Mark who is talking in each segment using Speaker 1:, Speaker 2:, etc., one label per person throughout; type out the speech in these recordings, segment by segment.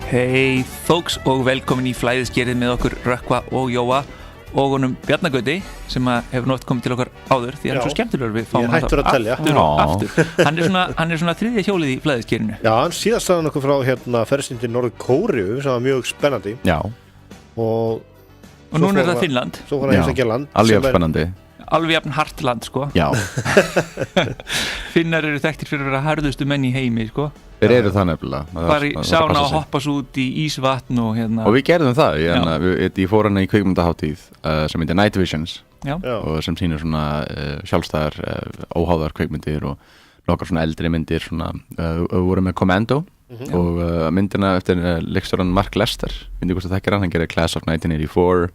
Speaker 1: Hey folks og velkomin í Flæðiskerið með okkur Rökkva og Jóa og honum Bjarni Gauti sem hefur oft komið til okkar áður því hann svo skemmtilegur við fáum hann aftur og aftur. Hann er svona þriðja hjólið í Flæðiskerinu.
Speaker 2: Já, hann síðast sagði okkur frá ferðsinn til Norður-Kóreu sem var mjög spennandi.
Speaker 3: Já.
Speaker 2: Og
Speaker 1: núna er það Finnland.
Speaker 2: Svo var það heimsækja land.
Speaker 3: Alveg spennandi.
Speaker 1: Alveg jafn hart land, sko.
Speaker 3: Já.
Speaker 1: Finnar eru þekktir fyrir að vera harðustu menn í heimi, sko.
Speaker 3: Þeir eru það nefnilega.
Speaker 1: Bara í sána og hoppa svo út í ísvatn og hérna.
Speaker 3: Og við gerðum það. Ég fór hana í kvikmyndahátíð sem heitir Night Visions.
Speaker 1: Já.
Speaker 3: Og sem sýnir svona sjálfstæðar, óháðar kvikmyndir og nokkar svona eldri myndir svona, voru með Commando og myndina eftir leikstjóran Mark Lester. Myndi hvort það þekkir hann gerir Class of 1984,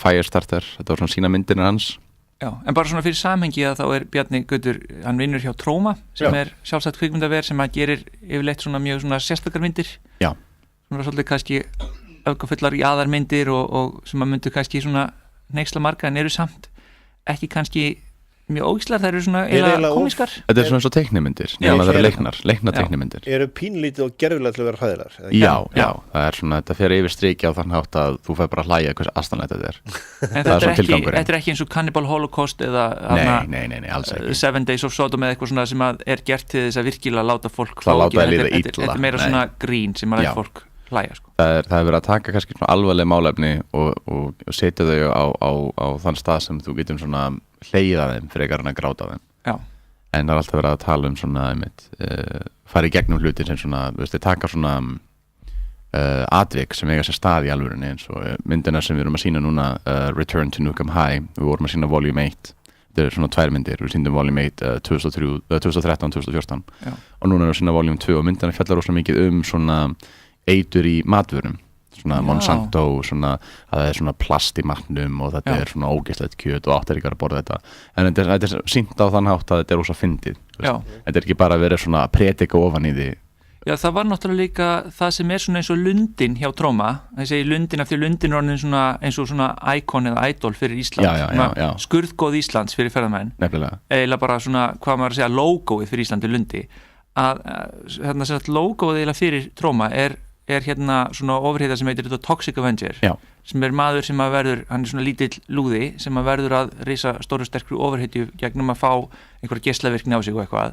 Speaker 3: Firestarter, þetta var svona sína myndir hans.
Speaker 1: Já, en bara svona fyrir samhengi að þá er Bjarni Gautur, hann vinnur hjá Troma sem er sjálfstætt kvikmyndaver sem að gerir yfirleitt svona mjög svona sérstakar myndir.
Speaker 3: Já.
Speaker 1: Svona svolítið kannski öfgafullar jaðarmyndir og sem að myndu kannski svona hneyksla marga en eru samt ekki kannski mjög ógislar, það eru svona eða komískar.
Speaker 3: Þetta er svona eins og teiknimyndir, nema það eru leiknar teiknimyndir.
Speaker 2: Eru pínlítið og gerfilega til að vera hræðilegar?
Speaker 3: Já, það er svona, þetta fer yfir striki á þann hátt að þú fær bara að hlæja hversu astanlegt þetta er.
Speaker 1: En þetta er ekki eins og Cannibal Holocaust eða
Speaker 3: Nei, alls ekki.
Speaker 1: 7 Days of Sodom eða eitthvað svona sem er gert til þess að virkilega láta fólk Þetta er meira svona grín sem að læta fólk hlæja, sko.
Speaker 3: Það er verið að taka kannski svona alvarleg málefni og setja þau á þann stað sem þú getum svona hlegið að þeim frekar en að gráta þeim.
Speaker 1: Já.
Speaker 3: En það er alltaf verið að tala um svona fara í gegnum hlutir sem svona, þú veist, þeir taka svona atvik sem eiga sér stað í alvörunni eins og myndina sem við erum að sýna núna Return to Nukem High, við vorum að sýna Volume 1. Þetta er svona 2 myndir, við sýndum Volume 1 2013-2014 og núna erum við að sýna Volume 2 og myndina fjallar rosalega mikið svona eitur í matvörum, svona Monsanto, svona að það er svona plast í matnum og þetta er svona ógeðslegt kjöt og áttir ekki að borða þetta. En þetta er sýnt á þann hátt að þetta er rosa fyndið. Þetta er ekki bara að vera svona að predika ofan í því.
Speaker 1: Já, það var náttúrulega líka það sem er svona eins og lundin hjá Troma. Það segir lundin eftir lundin er orðin svona eins og svona íkon eða idol fyrir Ísland.
Speaker 3: Já.
Speaker 1: Skurðgóð Íslands fyrir ferðamenn.
Speaker 3: Nefnilega.
Speaker 1: Eiginlega bara svona, hvað maður að segja, logóið fyrir Íslandi lundi. Að hérna sem sagt logóið eiginlega fyrir Troma er hérna svona ofurheita sem heitir þetta Toxic Avenger sem er maður sem að verður, hann er svona lítill lúði sem að verður að risa stóru sterkru ofurheitu gegnum að fá einhverja geislavirkni á sig og eitthvað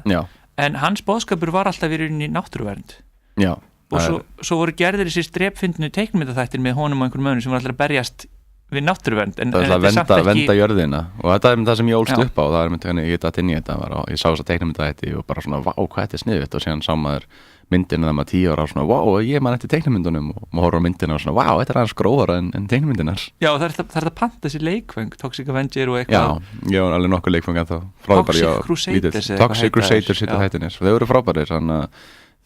Speaker 1: en hans boðskapur var alltaf í rauninni náttúruvernd og svo voru gerðir þessi strepfyndnu teiknmyndaþættir með honum og einhverjum mönnum sem var alltaf að berjast við náttúruvernd en
Speaker 3: það er samt ekki venda jörðina og þetta er það sem ég ólst upp á það er með hvernig ég datt inn í þetta ég sá þessa teiknmyndaþætti og bara svona vá hvað þetta er sniðugt og síðan sá maður myndina þegar maður 10 ára og svona, wow, ég man eftir teiknumyndunum og maður horfður á myndina og svona, wow, þetta er aðeins gróðara en teiknumyndinar. Já,
Speaker 1: það er að panta þessi leikfeng, Toxic Avenger og eitthvað.
Speaker 3: Já, ég var alveg nokkuð leikfeng að það.
Speaker 1: Toxic
Speaker 3: Crusaders hittu hættinir. Þeir eru frábærir, þannig að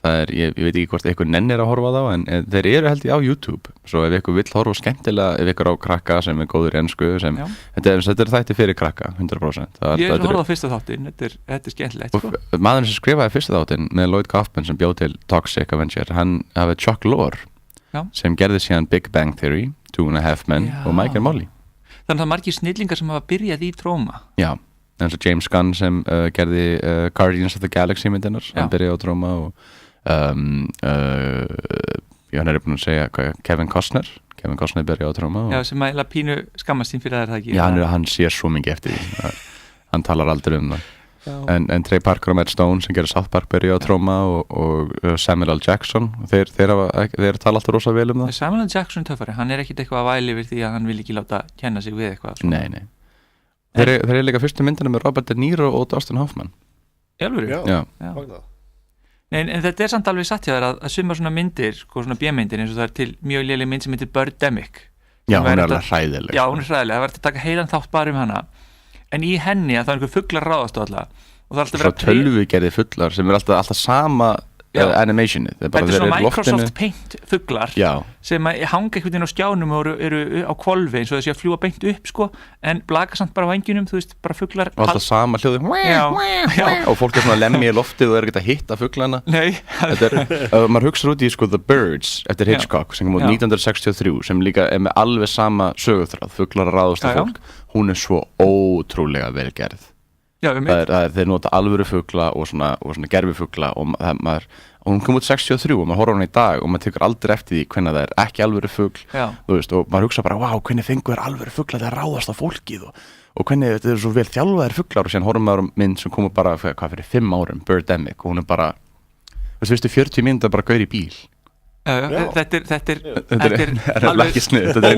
Speaker 3: það er, ég veit ekki hvort eitthvað nennir að horfa á þá, en þeir eru held ég á YouTube. Svo ef eitthvað vill horfa skemmtilega, ef eitthvað á krakka sem er góður í ensku, þetta er þætti fyrir krakka, 100%.
Speaker 1: Ég horfði á fyrsta þáttinn, þetta er skemmtilegt, sko.
Speaker 3: Maðurinn sem skrifaði fyrsta þáttinn með Lloyd Kaufman sem bjó til Toxic Avenger, hann hafði Chuck Lorre sem gerði síðan Big Bang Theory, 2.5 Men og Mike and Molly.
Speaker 1: Þannig að það er margir snillingar sem hafa byrjað í Troma.
Speaker 3: Já, eins og James Gunn sem gerði Guardians of the Galaxy myndinar, hann byrjaði á Troma og hann er búin að segja Kevin Costner byrjaði á Troma
Speaker 1: Já, sem að pínu skammast sín fyrir það ekki?
Speaker 3: Já, hann sér svo mikið eftir því hann talar aldrei um það en Trey Parker og Matt Stone sem gerir South Park byrjaði á Troma og Samuel L. Jackson þeir tala alltaf rosa vel um það
Speaker 1: Samuel L. Jackson töffari, hann er ekkit eitthvað að væli yfir því að hann vil ekki láta kenna sig við eitthvað
Speaker 3: Nei Þeir eru líka fyrstu myndina með Robert De Niro og Dustin Hoffman
Speaker 1: Elvuru? Já Nei, en þetta er samt alveg satt hjá þér að summa svona myndir, sko svona B-myndir eins og það er til mjög léleg mynd sem heitir Birdemic.
Speaker 3: Já, hún er alveg hræðileg.
Speaker 1: Já, hún er hræðileg, það var að taka heilan þátt bara um hana. En í henni að það er einhver fuglar ráðast á alla. Og það er alltaf
Speaker 3: verið að tölvugerði fuglar sem er alltaf sama animationið.
Speaker 1: Þetta er svona Microsoft Paint fuglar sem hanga einhvern veginn á skjánum og eru á hvolfi eins og þessi að fljúa beint upp sko en blaka samt bara á vængjunum, þú veist, bara fuglar
Speaker 3: og alltaf sama hljóði og fólk er svona að lemja í loftið og er ekkert að hitta fuglana maður hugsa út í sko The Birds eftir Hitchcock sem kom út 1963 sem líka er með alveg sama sögutráð, fuglar að ráðast á fólk hún er svo ótrúlega vel gerð þeir nota alvöru fugla og svona gerfifugla og maður og hún kom út 63 og maður horfir á hana í dag og maður tekur aldrei eftir því hvenær það ekki alvöru fugl þú veist, og maður hugsa bara, hvernig fengu alvöru fuglar að ráðast á fólkið og hvernig þetta svo vel þjálfaðir fuglar og síðan horfum maður mynd sem kom bara fyrir 5 árum, Birdemic, og hún bara þú veistu 40 mínútur bara gaur í bíl
Speaker 1: þetta er
Speaker 3: ekki snið, þetta er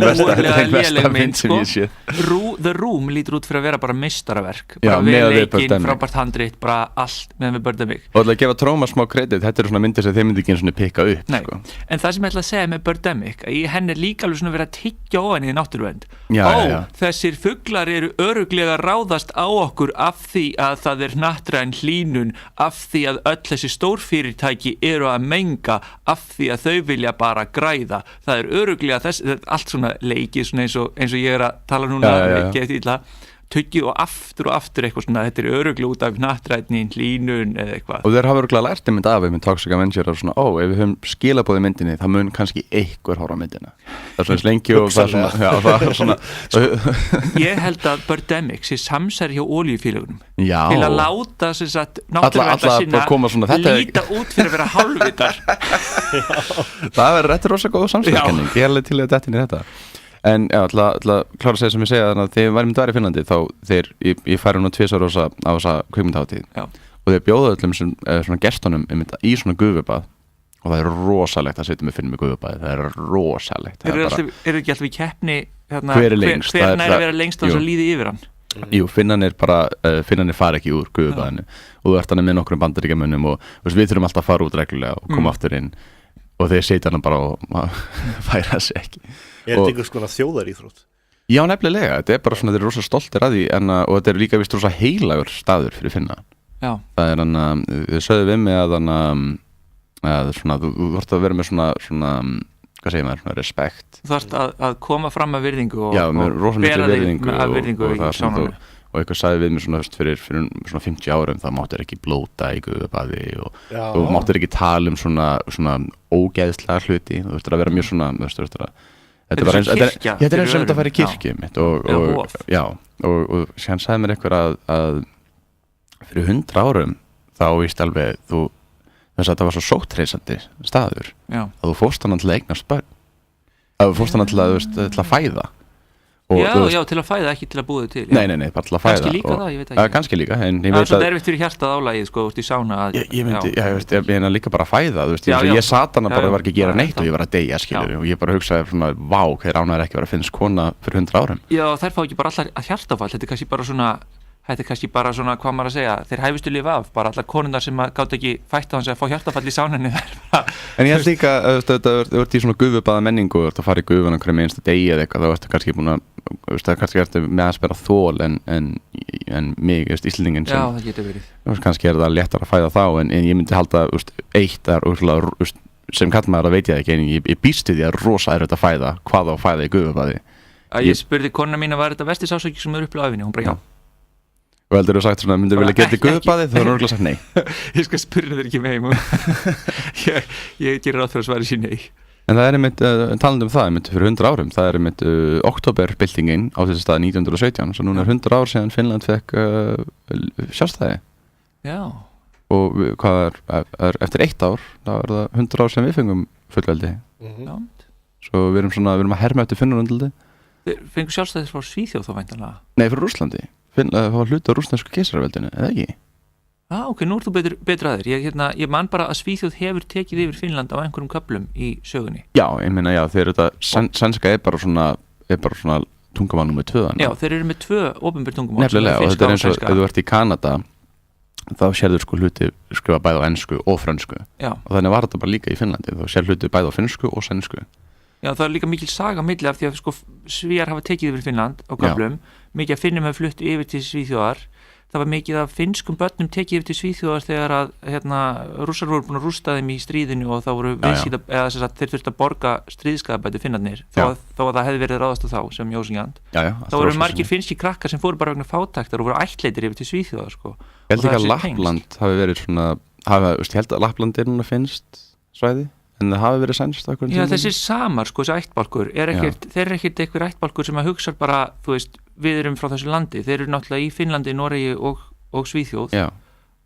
Speaker 3: ein versta mynd sem ég sé
Speaker 1: The Room lítur út fyrir að vera bara meistaraverk bara vel leikinn, frábært handrit bara allt með Birdemic
Speaker 3: og það að gefa Troma smá kredit, þetta svona myndir sem þeir myndi ekki svona pikka upp sko.
Speaker 1: En það sem ég ætla að segja með Birdemic í henni er líka alveg svona verið að tyggja ofan í náttúruvernd þessir fuglar eru örugglega ráðast á okkur af því að það er hnattræn hlýnun af því að öll þessi stórfyrirtæki eru að menga af því að þau vilja bara græða það er örugglega allt svona leikið svona eins og ég er að tala núna ekki illa tuggið og aftur eitthvað svona þetta er örugglega út af hnattrænni hlýnun eða eitthvað
Speaker 3: og þeir hafa örugglega lært mynd af með Toxic Avenger og svona, ef við höfum skilabóð í myndinni það mun kannski einhver horfa á myndina það er svona lengi og það er svona
Speaker 1: ég held að Birdemic sé samsæri hjá olíufélögunum til að láta sem sagt náttúrulega sinna líta út fyrir að vera hálfvitar
Speaker 3: það verður rosa góð samsæriskenning ég er alveg til að detta inn í þetta en já, alltaf klára að segja sem ég segja þannig að þegar við værum dværi í Finnlandi þá ég færi nú 2 ára á þessa kvikmyndahátíð og þeir bjóða öllum svona gestunum í svona gufubað og það er rosalegt að setja með finnum í gufubað það er rosalegt
Speaker 1: eru ekki alltaf í keppni hver næri að vera lengst á þess að líði yfir hann
Speaker 3: Jú, finnanir fara ekki úr gufubaðinu og þú ert hann með nokkrum bandaríkjamönnum og við þurfum alltaf að fara út reglulega og koma aftur inn og þeir setja hann bara og færa sig ekki
Speaker 2: þetta einhvers konar þjóðaríþrótt?
Speaker 3: Já, nefnilega, þetta er bara svona, þeir eru rosa stoltir að því og þetta er líka vist rosa heilagur staður fyrir Finna það er þið sögðu við mig að svona, þú vart að vera með svona hvað segir maður, svona respekt
Speaker 1: þú þarft að koma fram að virðingu og
Speaker 3: bera
Speaker 1: þig að virðingu í sánunum
Speaker 3: og eitthvað sagði við mér svona fyrir svona 50 árum það máttir ekki blóta í gufubaði og þú máttir ekki tala svona ógeðslega hluti þú veist að vera mjög svona þetta er eins og þetta að fara í kirkju og sér sagði mér eitthvað að fyrir 100 árum þá víst alveg þess að þetta var svo sóttreisandi staður að þú fórst hann til að eignast börn að þú fórst hann til að fæða
Speaker 1: Já, til að fæða, ekki til að búið til
Speaker 3: Nei, bara til að fæða
Speaker 1: Kannski líka það, ég veit ekki
Speaker 3: Kannski líka
Speaker 1: Það er svo derfitt fyrir hjartað álagið, sko, í sána
Speaker 3: Ég meina líka bara að fæða Ég sat hana bara, ég var ekki að gera neitt og ég var að deyja, skilur og ég bara hugsaði svona, vá, hver ánæður ekki var að finnst kona fyrir 100 árum
Speaker 1: Já, þær fá ekki bara allar að hjartafall Þetta er kannski bara svona, hvað maður að segja þeir hæfustu lifa af, bara allar konundar sem gátt ekki fætt á hans að fá hjartafall í sánunni
Speaker 3: En ég held líka, þú ert í svona gufubaða menningu, þú ert að fara í gufuna hverjum einsta degi eða eitthvað, þá ertu kannski búin að kannski ertu með að spera þól en mig, Íslendingin
Speaker 1: Já, það getur verið
Speaker 3: Kannski það léttar að fæða þá, en ég myndi halda eitt sem kallmaður að veit ég ekki, en ég býstu því að rosa erfitt að fæða, hvað á að fæða í gufubaði
Speaker 1: Ég spurði konuna mín að var þetta versti sásöki sem er upplifað á ævinni, hún bara já
Speaker 3: Og heldur þú sagt svona, myndir þú vilja geta í gufubaði? Þú hefur örgulega sagt nei.
Speaker 1: Ég skal spyrja þér ekki með heim. Ég gerir ráð fyrir að svara sér nei.
Speaker 3: En það er einmitt, talandi það, einmitt fyrir 100 árum, það er einmitt októberbyltingin á þessi stað 1917, svo núna er 100 ár síðan Finnland fekk sjálfstæði.
Speaker 1: Já.
Speaker 3: Og hvað er eftir 1 ár, þá er það 100 ár sem við fengum fullveldi.
Speaker 1: Já.
Speaker 3: Svo við erum að herma eftir Finnlandi.
Speaker 1: Þeir fengu sjálfstæðis frá Svíþjóð þá væntanlega?
Speaker 3: Nei, frá Rússlandi. Það var hluti á rússnesku keisaraveldinu, eða ekki?
Speaker 1: Ok, nú ert þú betur að þér. Ég man bara að Svíþjóð hefur tekið yfir Finnland á einhverjum köflum í sögunni.
Speaker 3: Já, ég meina, já, þeir þetta sænska er bara svona tungumál númer 2.
Speaker 1: Já, þeir eru með 2 opinber tungumál.
Speaker 3: Nefnilega, og þetta er eins og ef þú ert í Kanada, þá sérður sko hluti skrifa bæði á ensku og frönsku.
Speaker 1: Já.
Speaker 3: Og þannig var þetta bara líka í Finnlandi, þá sér hluti bæði á finnsku og sænsku.
Speaker 1: Já, það er líka mikil saga milli af því að sko Svíar hafa tekið yfir Finnland á köflum, mikið af Finnum hafa flutt yfir til Svíþjóðar. Það var mikið af finnskum börnum tekið yfir til Svíþjóðar þegar að rússar voru búin að rústa þeim í stríðinu og þá voru þeir þurftu að borga stríðskaðabætur Finnarnir þó að það hefði verið ráðast á þá sem Jósingand. Þá voru margir finnski krakkar sem fóru bara vegna fátæktar og voru ættleitir yfir til Svíþjóðar sko.
Speaker 3: Ég held ekki að Lappland hafi verið svona, ég held að Lappland er núna finnst svæði. En það hafi verið sænst
Speaker 1: Já, þessi samar, sko, þessi ættbálkur þeir eru ekkert einhver ættbálkur sem að hugsa bara, þú veist, við erum frá þessu landi þeir eru náttúrulega í Finnlandi, Noregi og Svíþjóð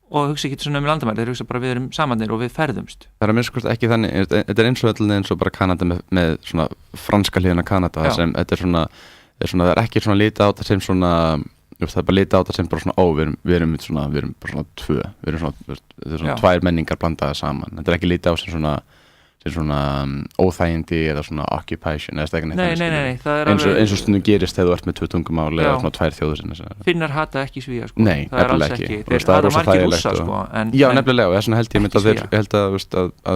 Speaker 1: og hugsa ekki svona landamæri, þeir hugsa bara við erum samanir og við ferðumst.
Speaker 3: Það að minnst ekki þannig, þetta eins og bara Kanada með svona franska hliðina Kanada sem þetta svona, það ekki svona lítið á þetta sem svona, það bara lítið á þetta sem bara svona, við erum bara svona tvö, við erum svona tvær menningar blandaðar saman, þetta ekki lítið á sem svona óþægindi eða svona occupation eða stegin
Speaker 1: Nei, það er
Speaker 3: eins og stundum gerist þegar þú ert með 2 tungumál eða svona 2 þjóðir sinna.
Speaker 1: Finnar hata ekki Svía sko.
Speaker 3: Nei, nefnilega ekki.
Speaker 1: Þeir hata margir Rússa sko.
Speaker 3: Já, nefnilega, og þess vegna held að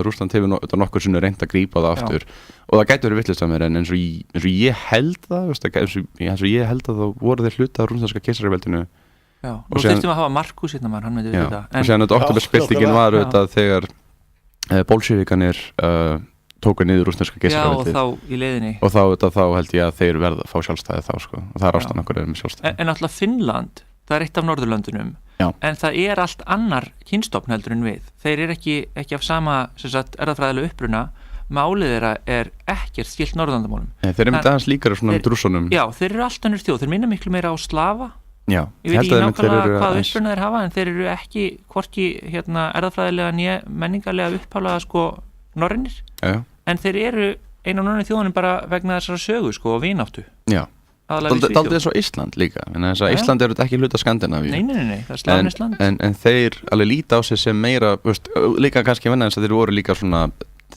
Speaker 3: Rússland hefur nokkur sinni reynt að grípa það aftur og það gæti verið vitlaust af mér en eins og ég held það eins og ég held að þá voru þeir hluta af rússneska keisaraveldinu.
Speaker 1: Já, nú þurftum að hafa Markus hérna maður, hann myndi við það.
Speaker 3: Og síðan þetta októberspiltingin var auðvitað þegar bolsjevikanir tóku niður rússneska keisaraveldið.
Speaker 1: Já, og þá í leiðinni.
Speaker 3: Og þá held ég að þeir verða að fá sjálfstæði þá sko. Og það er ástæðan okkur með sjálfstæði.
Speaker 1: En náttúrulega Finnland, það er eitt af Norðurlöndunum. Já. En það er allt annar kynstofn heldur en við. Þeir eru ekki af sama erfðafræðilega uppruna. Málið þeirra er ekkert skylt Norðurlandamálum.
Speaker 3: Þeir eru með aðeins líkara svona drússunum.
Speaker 1: Já, þeir eru allt önnur þjóð. Þeir minna miklu meira á slafa.
Speaker 3: Já,
Speaker 1: ég veit ekki nákvæmlega hvað uppruna þeir hafa en þeir eru ekki hvorki erfðafræðilega né menningarlega upphálega sko norrænir en þeir eru einu af norrænu þjóðunum bara vegna þessara sögu sko og vináttu.
Speaker 3: Já, daldið eins og Ísland líka en þess að Ísland eru ekki hluta Skandinavíu.
Speaker 1: Nei, það er Slavnesland.
Speaker 3: En þeir alveg líta á sig sem meira líka kannski venna þess að þeir voru líka svona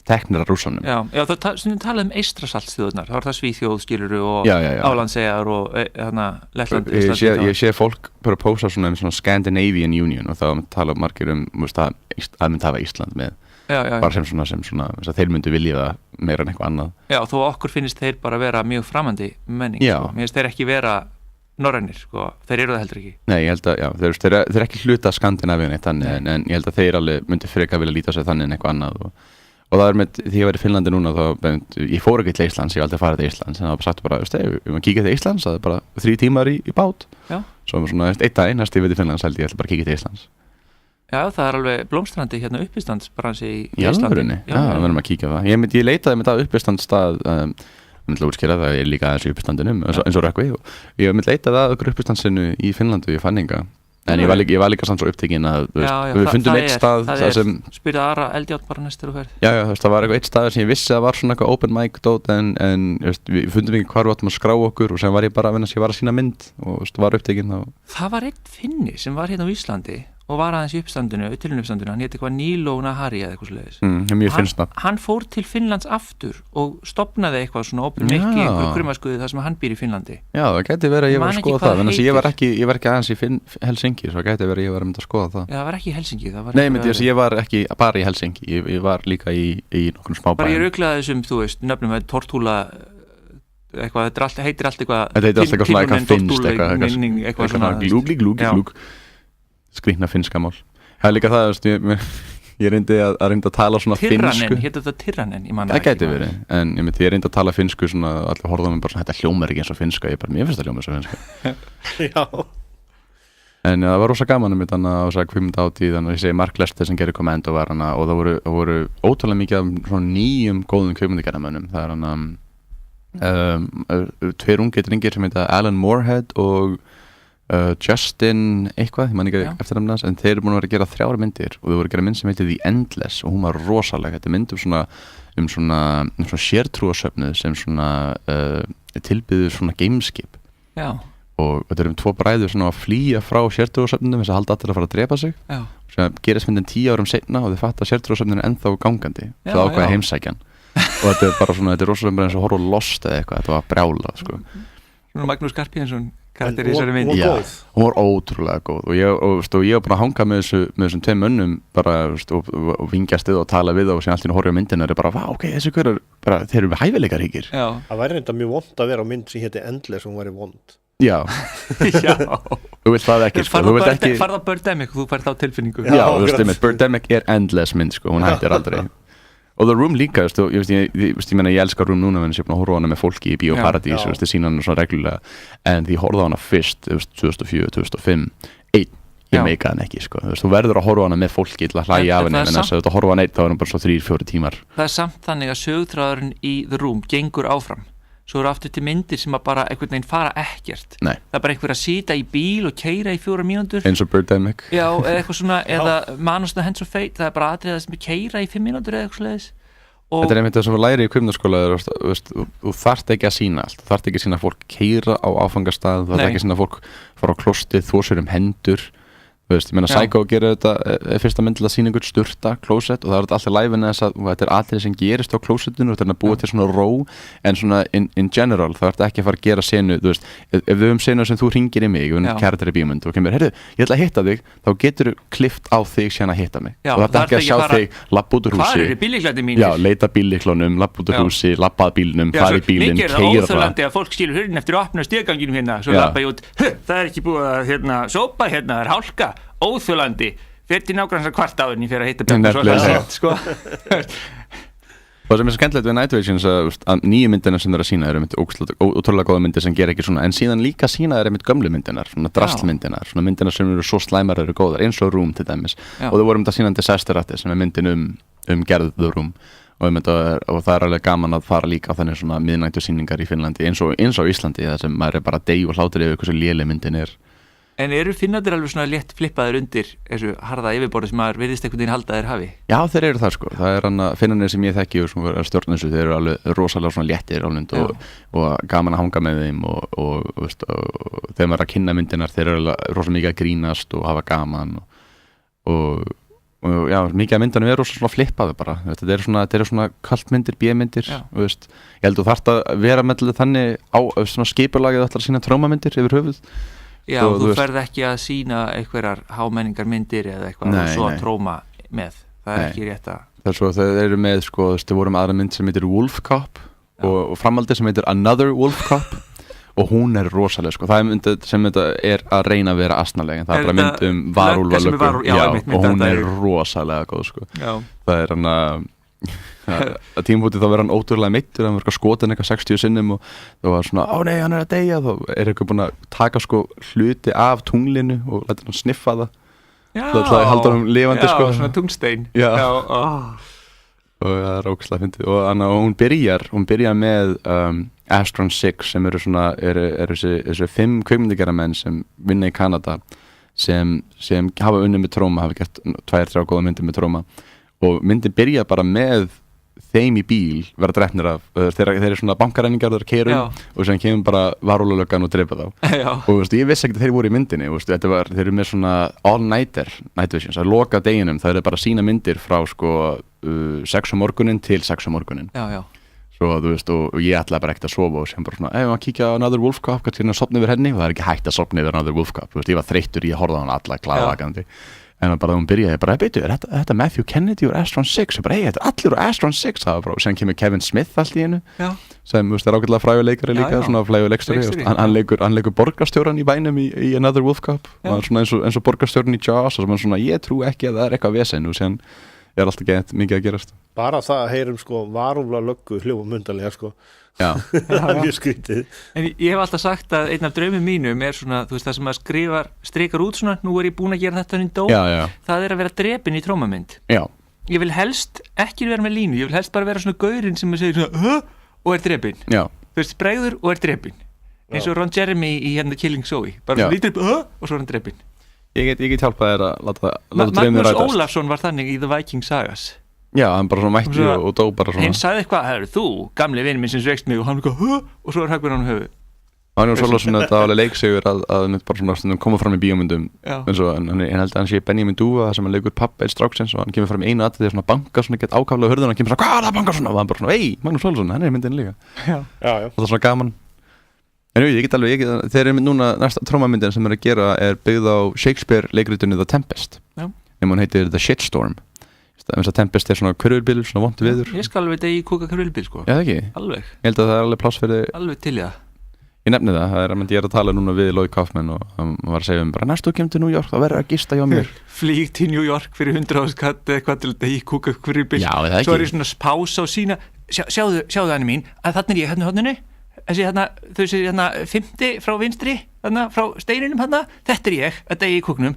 Speaker 3: teknir af Rússanum. Já,
Speaker 1: það talaði Eystrasaltsþjóðurnar, það var það Svíþjóð skiluru og Álandseyjar og Lettland.
Speaker 3: Ég sé fólk bara pósa svona Scandinavian Union og þá tala margir að myndi hafa Ísland með bara sem svona þeir myndu vilja það meira en eitthvað annað. Já,
Speaker 1: þó okkur finnst þeir bara vera mjög framandi menning, sko. Mér finnst þeir ekki vera norrænir, sko, þeir eru það heldur ekki.
Speaker 3: Nei, ég held að, þeir eru ekki hluta Skandinavíun eitt þannig, en ég held að þeir alveg myndi freka vilja líta sig þannig en eitthvað annað og það með, því ég var í Finnlandi núna ég fór ekki til Íslands, ég var aldrei að fara til Íslands en það var sagt bara, við maður kíkja til Íslands það er bara 3 tímar í bát svo svona eitt dag, næst ég veit í Finnlands held ég ætla bara að kíkja til Íslands.
Speaker 1: Já, það er alveg blómstrandi hérna uppistandsbransi í Íslandi.
Speaker 3: Já, það verðum að kíkja það. Ég leitaði með það uppistandsstað myndi að útskýra það, ég er líka aðeins í uppistandinum eins og Rökkvi og ég myndi leitaði að okkur uppistandsinu í Finnlandi og ég fann enga en ég var líka samt svo upptekinn að við fundum eitt stað sem
Speaker 1: spyrði aðra eldjátt bara næstur og hverð.
Speaker 3: Já, það var eitt staður sem ég vissi að var svona eitthvað open mic dót en við fundum ekki hvar við áttum að skrá okkur og sem var ég bara að var að sína mynd og var upptekinn.
Speaker 1: Það var einn Finni sem var hérna á Íslandi og var aðeins í uppstandinu, hann héti eitthvað Níló Nahari eða eitthvað svoleiðis. Hann fór til Finnlands aftur og stofnaði eitthvað svona open mic í einhverju krummaskuði þar sem hann býr í Finnlandi.
Speaker 3: Já, það gæti verið að ég var að skoða það, en ég var ekki aðeins í Helsinki, svo gæti verið að ég var að mynda að skoða það.
Speaker 1: Já, það var ekki í Helsingi.
Speaker 3: Nei, ég var ekki bara í Helsingi, ég var líka í nokkrum smábæðum. Bara
Speaker 1: ég ruglaði þessum, þú veist, nöfnum með Tortúla eitthvað, þetta heitir allt eitthvað
Speaker 3: skrýtna finnska mál. Það er líka það, ég reyndi að tala svona finnsku.
Speaker 1: Hétu þetta Tyrranen?
Speaker 3: Það gæti verið, en ég reyndi að tala finnsku svona, allir horfðu á mig bara svona, þetta hljómar ekki eins og finnska, mér finnst það hljómar eins og finnska.
Speaker 1: Já.
Speaker 3: En það var rosa gaman mitt á þess að kvikmyndahátíð, þannig að ég segi Mark Lester sem gerir Commando var hana og það voru ótrúlega mikið af svona nýjum góðum kvikmyndagerðarmönnum. Það er hana 2 ungir drengir sem heita Alan Moorhead og Justin eitthvað, ég man ekki eftir nafnans en þeir eru búin að vera að gera 3 myndir og þau voru að gera mynd sem heitir The Endless og hún var rosaleg. Þetta er mynd um svona sértrúarsöfnuð sem svona tilbyður svona gameskip.
Speaker 1: Já.
Speaker 3: Og þetta er 2 bræður svona að flýja frá sértrúarsöfnunum þess að halda allir að fara að drepa sig. Já. Sem gerist myndin 10 árum seinna og þau fatta að sértrúarsöfnun er ennþá gangandi það ákveða heimsækjan og þetta er bara svona, þetta er rosalega bara eins og horfa á Lost eða eitthvað, þetta var brjálað sko.
Speaker 1: Svona Magnús Skarphéðinsson karakter í þessari mynd.
Speaker 3: Já, hún var ótrúlega góð og ég var bara að hanga með þessum 2 mönnum bara og vingja stuð og tala við og síðan allt í horfa á myndina er bara, ok, þessi hverjar bara, þeir eru hæfileikaríkir.
Speaker 2: Það væri reynda mjög vont að vera á mynd sem héti Endless og hún væri vond.
Speaker 3: Já. Þú vilt það ekki, sko.
Speaker 1: Farða Birdemic, þú fær þá tilfinningu.
Speaker 3: Já, þú veist, Birdemic er endless mynd, sko, hún hættir aldrei. Og The Room líka, ég meina ég elskar Room núna en ég sé búin að horfa á hana með fólki í Bíóparadís og sína hana svona reglulega en því ég horfði á hana fyrst 2004, 2005 ég meikaði hana ekki, sko. Þú verður að horfa á hana með fólki til að hlæja af henni en þess að þú horfa á hana þá er hann bara svo 3-4 tímar.
Speaker 1: Það er samt þannig að sögutráðurinn í The Room gengur áfram. svo eru aftur til myndir sem að bara einhvern veginn fara ekkert.
Speaker 3: Nei.
Speaker 1: Það bara einhver að sita í bíl og keyra í 4 mínútur.
Speaker 3: Eins og Birdemic.
Speaker 1: Já, eða eitthvað svona, eða Man of the Hands of Fate, það bara atriða sem keyra í 5 mínútur eða eitthvað svoleiðis.
Speaker 3: Þetta einmitt það sem við læri í kvikmyndaskóla, þú þarft ekki að sýna allt, þú þarft ekki að sýna fólk keyra á áfangastað, þú þarft ekki að sýna fólk fara á klostið, þvo sér hendur. Ég meina Psycho gerir þetta fyrsta myndilega sýna einhvern sturta klósett og það er alltaf live en þess að þetta atriði sem gerist á klósettinu og þetta er að búa til svona ró en svona in general það ert ekki að fara að gera senu ef við höfum senu sem þú ringir í mig og kærtar í bíómynd og kemur, heyrðu, ég ætla að hitta þig þá getur þú klift á þig síðan að hitta mig og það er ekki að sjá þig labba út úr húsi
Speaker 1: hvað eru bíllyklandi mínir?
Speaker 3: Já, leita bíllyklunum, labba út úr húsi, labba að bílnum, fara í bílinn, keyra
Speaker 1: það. Mikið er það óþolandi að fólk skilur hurðin eftir að opna stigganginum hérna, svo labba ég út, það er ekki búið að sópa hérna, það er hálka, óþolandi, fyrir til nákvæmlega kvart áðurinn fyrir að hitta Bjarni sko.
Speaker 3: Og sem er svo skemmtilegt við Night Visions að nýju myndina sem það er að sína eru ótrúlega góða myndir sem gera ekki svona en síðan líka sína er einmitt gömlu myndinar, svona drastlmyndinar, svona myndinar sem eru svo slæmar eru góðar, eins og Room til dæmis og þau vorum þetta sína Disaster Artist sem er myndin gerð The Room og það er alveg gaman að fara líka á þannig svona miðnættusýningar í Finnlandi eins og Íslandi þar sem maður er bara deyj og hlátur yfir hversu léleg myndin er.
Speaker 1: En eru Finnarnir alveg svona létt flippaðir undir þessu harða yfirborði sem maður virðist einhvern veginn halda þeir hafi? Já,
Speaker 3: þeir eru það sko. Það er Finnarnir sem ég þekki og sem er stjórn þessu, þeir eru alveg rosalega svona léttir og gaman að hanga með þeim og þegar maður er að kynna myndinar, þeir eru rosalega mikið að grínast og hafa gaman og já, mikið af myndunum er rosalega svona flippaðu bara. Þetta eru svona kaltmyndir, B-myndir og ég held þú þarft að vera með þannig á svona skipulagið ætlar að sýna trómamyndir yfir höfuð.
Speaker 1: Já, þú ferð ekki að sýna einhverjar hámenningar myndir eða eitthvað og svo að Troma með, það er ekki rétt að
Speaker 3: það er svo, þeir eru með, sko, þau voru með aðra mynd sem heitir Wolf Cop og framhaldið sem heitir Another Wolf Cop og hún er rosalega, sko, það er mynd sem þetta er að reyna að vera asnalega, það er bara mynd varúlvalöggu, og hún er rosalega góð, sko, það er hann að tímabúti þá verður hann ótrúlega meittur, hann verður skotin eitthvað 60 sinnum og þá var svona, ó nei, hann er að deyja, þá er eitthvað búin að taka sko hluti af tunglinu og læta hann sniffa það þá haldur hann lifandi sko.
Speaker 1: Já, svona tungstein
Speaker 3: og það er ógeðslega fyndið og hún byrjar með Astron 6 sem eru svona þessi 5 kvikmyndagerðarmenn sem vinna í Kanada sem hafa unnið með Troma, hafa gert 2-3 góða myndir með Troma og myndin byrja bara með þeim í bíl vera drepnir af þeir eru svona bankaræningar þar keirum og sem kemur bara varúlulöggan og drepa þá og ég vissi ekki að þeir voru í myndinni þeir eru með svona all-nighter Night Visions, að loka deginum það er bara að sína myndir frá sko 6 morgunin til 6 morgunin svo og ég ætlaði bara ekkert að sofa og sem bara svona, ef maður kíkja á Another Wolf Cop hvernig að sopna yfir henni og það er ekki hægt að sopna yfir Another Wolf Cop ég var þreyttur, ég horfði á hann alla glaðvakandi en bara hún byrjaði bara, er þetta Matthew Kennedy úr Astron 6 og bara, þetta er allir úr Astron 6 og sen kemur Kevin Smith allt í einu sem er ágætlega fræguleikari líka svona fræguleikstjóri, hann leikur borgarstjóran í bænum í Another Wolf Cop og svona eins og borgarstjóran í Jaws og svona, ég trú ekki að það er eitthvað vesen og sen er alltaf gett mikið að gerast
Speaker 2: bara það að heyrum sko varúlega löggu hljóma mundalega sko mjög skrítið
Speaker 1: en ég hef alltaf sagt að einn af draumum mínum er svona, þú veist það sem að strikar út svona, nú er ég búin að gera þetta það er að vera drepinn í trómamynd ég vil helst ekki vera með línu ég vil helst bara vera svona gaurinn sem segir svona og er drepinn þú veist, bregður og er drepinn eins og Ron Jeremy í hérna Killing Zoe bara svona lítur og svo er hann drepinn
Speaker 3: ég get hjálpað þér að láta
Speaker 1: Magnús Ólafsson var þannig í The Viking Sagas
Speaker 3: Já, hann bara svona mætti og dó bara svona
Speaker 1: Hinn sagði eitthvað, það eru þú, gamli vinur minn sem sveikst mig og hann eitthvað, og svo er höggvinn hann höfu
Speaker 3: Magnús Ólafsson, þetta var alveg leiksegur að bara svona stundum koma fram í bíómyndum eins og hann held að hann sé Benjamin Dúa sem hann leikur pappa eitt stráksins og hann kemur fram í einu atriði svona banka svona gett ákaflega hurðun og hann kemur svona, hvað er það banka svona og hann bara svona, Magnús Ólafsson, hann er í myndin líka og það er svona gaman En ég get alveg, þeir eru núna næsta trómamyndin sem er að gera er byggð á Shakespeare leikritinu The Tempest hún heitir The Shitstorm þess að Tempest er svona kurvilbíl, svona vondu viður
Speaker 1: Ég skal alveg degi í kúka kurvilbíl sko
Speaker 3: Já, ekki?
Speaker 1: Alveg
Speaker 3: Ég held að það er alveg pláss fyrir
Speaker 1: Alveg til ég
Speaker 3: Ég nefni það ég er að tala núna við Lloyd Kaufman og hann var að segja bara næstu kemur til New York, það verður að gista hjá mér
Speaker 1: Flýg til New York fyrir 100 katt eða hvað til degi í kúka kurvilbíl Svo er ég svona spása og sína Sjáðu Anni mín, að þarna er ég hérna hodninu þau séu hérna 50 frá vinstri þarna frá steininum þarna þetta er ég að degi í kúknum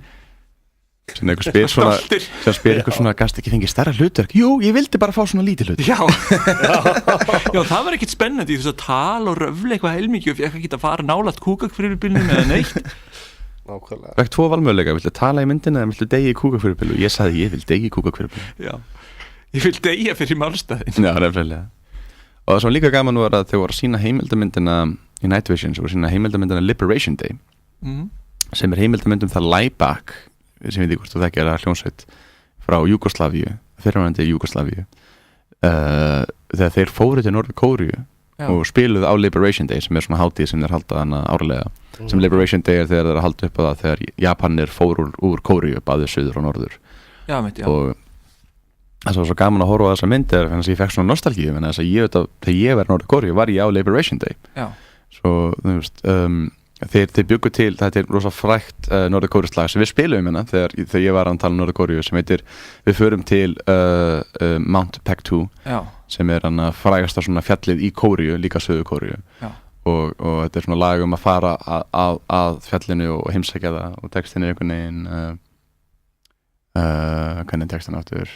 Speaker 3: sem einhver spyr svona sem spyr einhver svona, gast ekki fengið stærra hlutverk? Jú, ég vildi bara fá svona lítið hlutverk.
Speaker 1: Já, það var ekkert spennandi þess að tala og röfla eitthvað heilmikið og ég ekki að fara nálægt kúkakfyrirbylnum eða neitt.
Speaker 2: Nákvæmlega.
Speaker 3: Vekk 2 valmöguleika, viltu tala í myndinni eða viltu deyja í kúkakfyrirbylum? Ég sagði ég vil deyja í kúkakfyrirbylum.
Speaker 1: Já, ég vil deyja fyrir málstæðin.
Speaker 3: Já, nefnilega. Og það sem líka gaman var að þau voru að sýna heimildamyndina í Night Vision, sem voru að sýna heimildamyndina Liberation Day, sem heimildamyndum það Laibach, sem við hvort þú þekkir að hljónsveit frá Júgoslavíu, fyrirvændi Júgoslavíu, þegar þeir fóru til Norður-Kóríu og spiluðu á Liberation Day, sem svona hátíð sem þeir halda hana árlega, sem Liberation Day þegar þeir halda upp á það þegar Japanir fóru úr Kóríu, bæði suður og norður.
Speaker 1: Já.
Speaker 3: Og það var svo gaman að horfa á þessa myndir, þannig að ég fekk svona nostalgíu, en þess að ég veit að þegar ég var Norður-Kóríu var ég á Liberation Day. Já. Svo, þú veist, þeir bjuggu til, þetta rosa frægt Norður-Kórískt lag sem við spilum hérna þegar ég var að tala um Norður-Kóríu, sem heitir við förum til Mount Pektu, sem hann frægasta svona fjallið í Kóríu, líka Suður-Kóríu, og þetta svona lag að fara að fjallinu og heimsækja það, og textin einhvern veginn hvernig textin áttur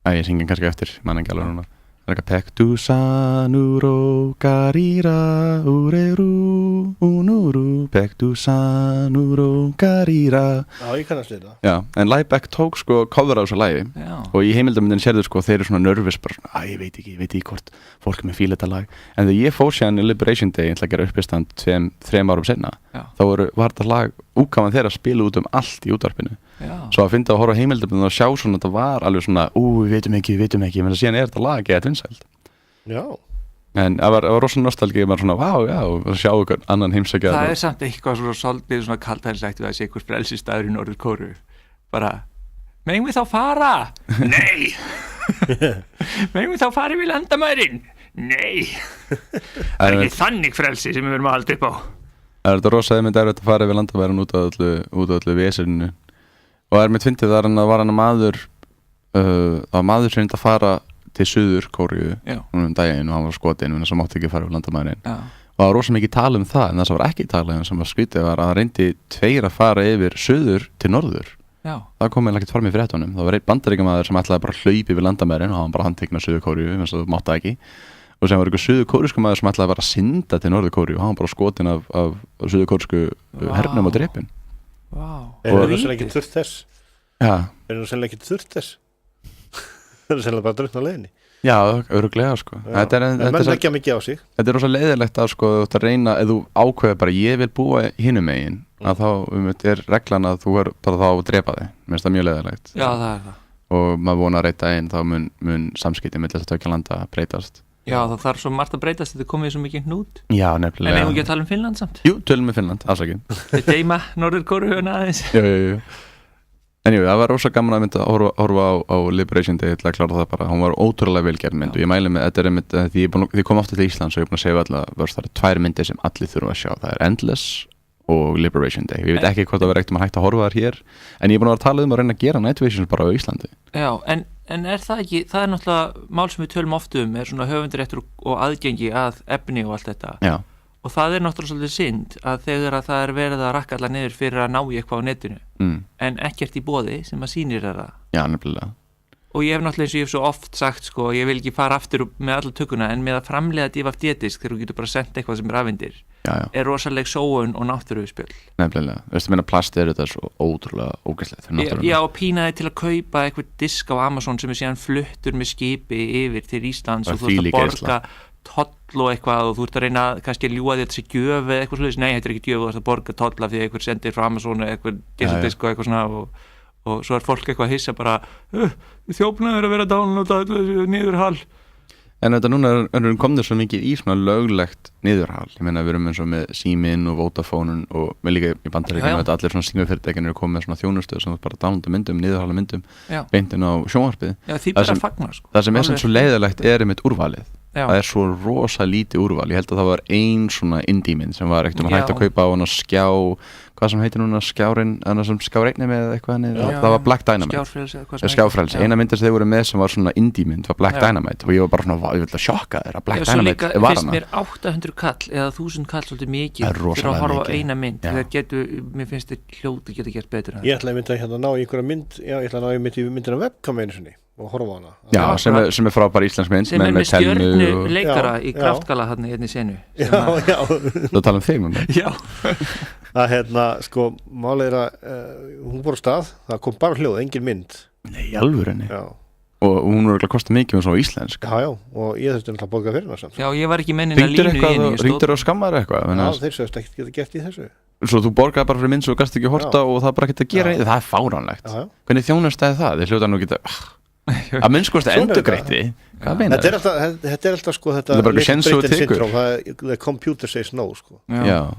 Speaker 3: ég syngja kannski eftir, mann ekki alveg núna. Pektu sanuro karira ureru unuru Pektu sanuro karira.
Speaker 2: Já, ég kannast þetta.
Speaker 3: Já, en Laibach tók sko cover á þessu lagi. Og í heimildamyndin sérðu sko þeir eru svona nervous bara svona, ég veit ekki hvort fólk með fíla þetta lag. En þegar ég fór síðan í Liberation Day, ég ætla að gera uppistand 3 árum seinna, þá var þetta lag útgáfan þeirra að spila út allt í útvarpinu. Svo að finna að horfa á heimildamyndin og sjá svona þetta var alveg svona, við vitum ekki, menn síðan þetta lag eða vinsælt.
Speaker 2: Já.
Speaker 3: En það var rosa nostalgíu, maður svona, og sjá ykkur annan heimsækja.
Speaker 1: Það sagt eitthvað svona svolítið svona kaldhæðislegt við að sé ykkur frelsisstaður í Norður-Kóríu. Bara, megum við þá fara? Nei! Megum við þá fara við landamærin? Nei! Það er ekki þannig frelsi sem við verum að halda upp á.
Speaker 3: Það er þetta rosa einmitt erfitt að fara við landamærin út af öllu vesirinu. Og það er mitt fyndið þar var hann maður sem reyndi að fara til Suður-Kóríu daginn og hann var skotinn og þess að mátti ekki fara við landamærin. Og það var rosa mikið tala um það, en það sem var ekki tala um sem var skrítið var að það reyndi 2 að fara yfir suður til norður. Það kom eiginlega ekkert fram í fréttunum. Það var einn bandaríkjamaður sem ætlaði bara að hlaupa yfir landamærin og hann bara handtekinn á Suður-Kóríu eins og það mátti ekki. Og sem var einhver suður-kórísku maður sem ætlaði bara að synda til Norður-Kóríu og hann bara skotinn af suður-kórísku hernum og drepinn.
Speaker 2: Er það sennilega ekki þurft þess?
Speaker 3: Já.
Speaker 2: Er það sennilega ekki þurft þess? Það er sennilega bara drukkna á leiðinni.
Speaker 3: Já, örugglega sko.
Speaker 2: En menn leggja mikið á sig.
Speaker 3: Þetta er rosa leiðilegt að sko þú ert að reyna, ef þú ákveður bara ég vil búa hinum megin, að þá er reglan að þú er bara þá að drepa þig. Mér finnst það mjög leiðilegt.
Speaker 1: Já, það er það.
Speaker 3: Og maður vonar eitt daginn þá mun samskipti milli þess að tveggja landa breytast.
Speaker 1: Já, það þarf svo margt að breytast, þetta komið svo mikið hnút.
Speaker 3: Já, nefnilega.
Speaker 1: En eigum við ekki að tala um Finnland samt?
Speaker 3: Jú, tölum við Finnland, afsakið.
Speaker 1: Við deyma Norður-Kóríuna aðeins.
Speaker 3: Jú. En jú, það var rosa gaman að mynda að horfa á Liberation Day til að klára það bara. Hún var ótrúlega velgerð mynd og ég mæli með, þetta er einmitt, því ég kom aftur til Íslands og ég er búin að segja alltaf, það eru 2 myndir sem allir þurfa að sjá. Það er Endless og Liberation Day. Ég veit ekki hvort það verður ekkert hægt að horfa þar hér, en ég er búin að vera að tala um að reyna að gera Night Visions bara á Íslandi.
Speaker 1: Já, en er það ekki, það er náttúrulega mál sem við tölum oft um, er svona höfundaréttur og aðgengi að efni og allt þetta. Já. Og það er náttúrulega svolítið synd að þegar að það er verið að rakka allar niður fyrir að ná í eitthvað á netinu, en ekkert í boði sem að sýnir það.
Speaker 3: Já, nefnilega.
Speaker 1: Og ég hef náttúrulega eins og ég hef svo oft sagt sko, ég vil ekki fara aftur með alla tökuna, en með að framleiða DVD-disk þegar þú getur bara sendt eitthvað sem er afvindir, er rosaleg sóun og náttúruspjöll. Nefnilega.
Speaker 3: Veistu meina plast er þetta svo ótrúlega ógeðslegt.
Speaker 1: Já, og pínaði til að kaupa eitthvað disk á Amazon sem er síðan fluttur með skipi yfir til Íslands og þú ert að borga toll og eitthvað og þú ert að reyna kannski að ljúga því að þetta sé gjöf eða eitthvað slúðis. Nei, þetta er ekki gjöf, þú ert að borga toll af því að einhver sendir frá Amazon eða eitthvað geisladisk og eitthvað svona og svo er fólk eitthvað að hissa bara þjófnaður að vera downloada niðurhal.
Speaker 3: En þetta núna er komið svo mikið í svona löglegt niðurhal. Ég meina við erum eins og með Símin og Vodafone og með líka í Bandaríkjunum þetta allir svona símafyrirtækin eru komið með svona þjónustöð sem bara downloada myndum, niðurhala myndum beintin á sjónvarpið.
Speaker 1: Já, því bara fagnar sko.
Speaker 3: Það sem er sem svo leiðilegt er einmitt úrvalið. það svo rosa lítið úrval, ég held að það var ein svona indie-mynd sem var ekkert hægt að kaupa á hana skjá, hvað sem heitir núna skjárin, annars sem skjáreikni með eitthvað henni, það var Black Dynamite Skjáfrelsi, eina myndar sem þeir voru með sem var svona indie-mynd var Black Dynamite og ég var bara svona, ég vil að sjokka þér að Black Dynamite var hana.
Speaker 1: Svo líka finnst mér 800 kall eða 1000 kall svolítið mikið fyrir að horfa á eina mynd, þeir getur, mér finnst þeir hljóti geta gert betur.
Speaker 2: Ég ætla að mynda hérna ná í einhverja mynd, ég ætla að ná í myndina webcam einu sinni og horfa á hana.
Speaker 3: Já, sem frábær íslensk mynd
Speaker 1: sem með stjörnu leikara í kraftgala hérna í senu.
Speaker 2: Já.
Speaker 3: Þú tala þig núna.
Speaker 1: Já.
Speaker 2: Það sko, málið að hún fór á stað, það kom bara hljóð, engin mynd.
Speaker 3: Nei, í alvörinni.
Speaker 2: Já.
Speaker 3: Og hún var ekki að kosta mikið með svona íslensk.
Speaker 2: Já, og ég þurfti náttúrulega að borga fyrir hana samt.
Speaker 1: Já, ég var ekki mennin að línu í henni.
Speaker 3: Ringdur og skammar eitthvað?
Speaker 2: Já, þeir sögust ekki geta gert í þessu.
Speaker 3: Svo þú borgaði bara fyrir mynd svo gast ekki horta og það bara geta að gera, það fáránlegt. Hvernig þjónustæði það? Þeir hljóta nú geta að minnskoðast endurgreitti. Hvað meina þér?
Speaker 2: Þetta er alltaf sko þetta
Speaker 3: British syndrome,
Speaker 2: the computer says no sko.
Speaker 3: Já.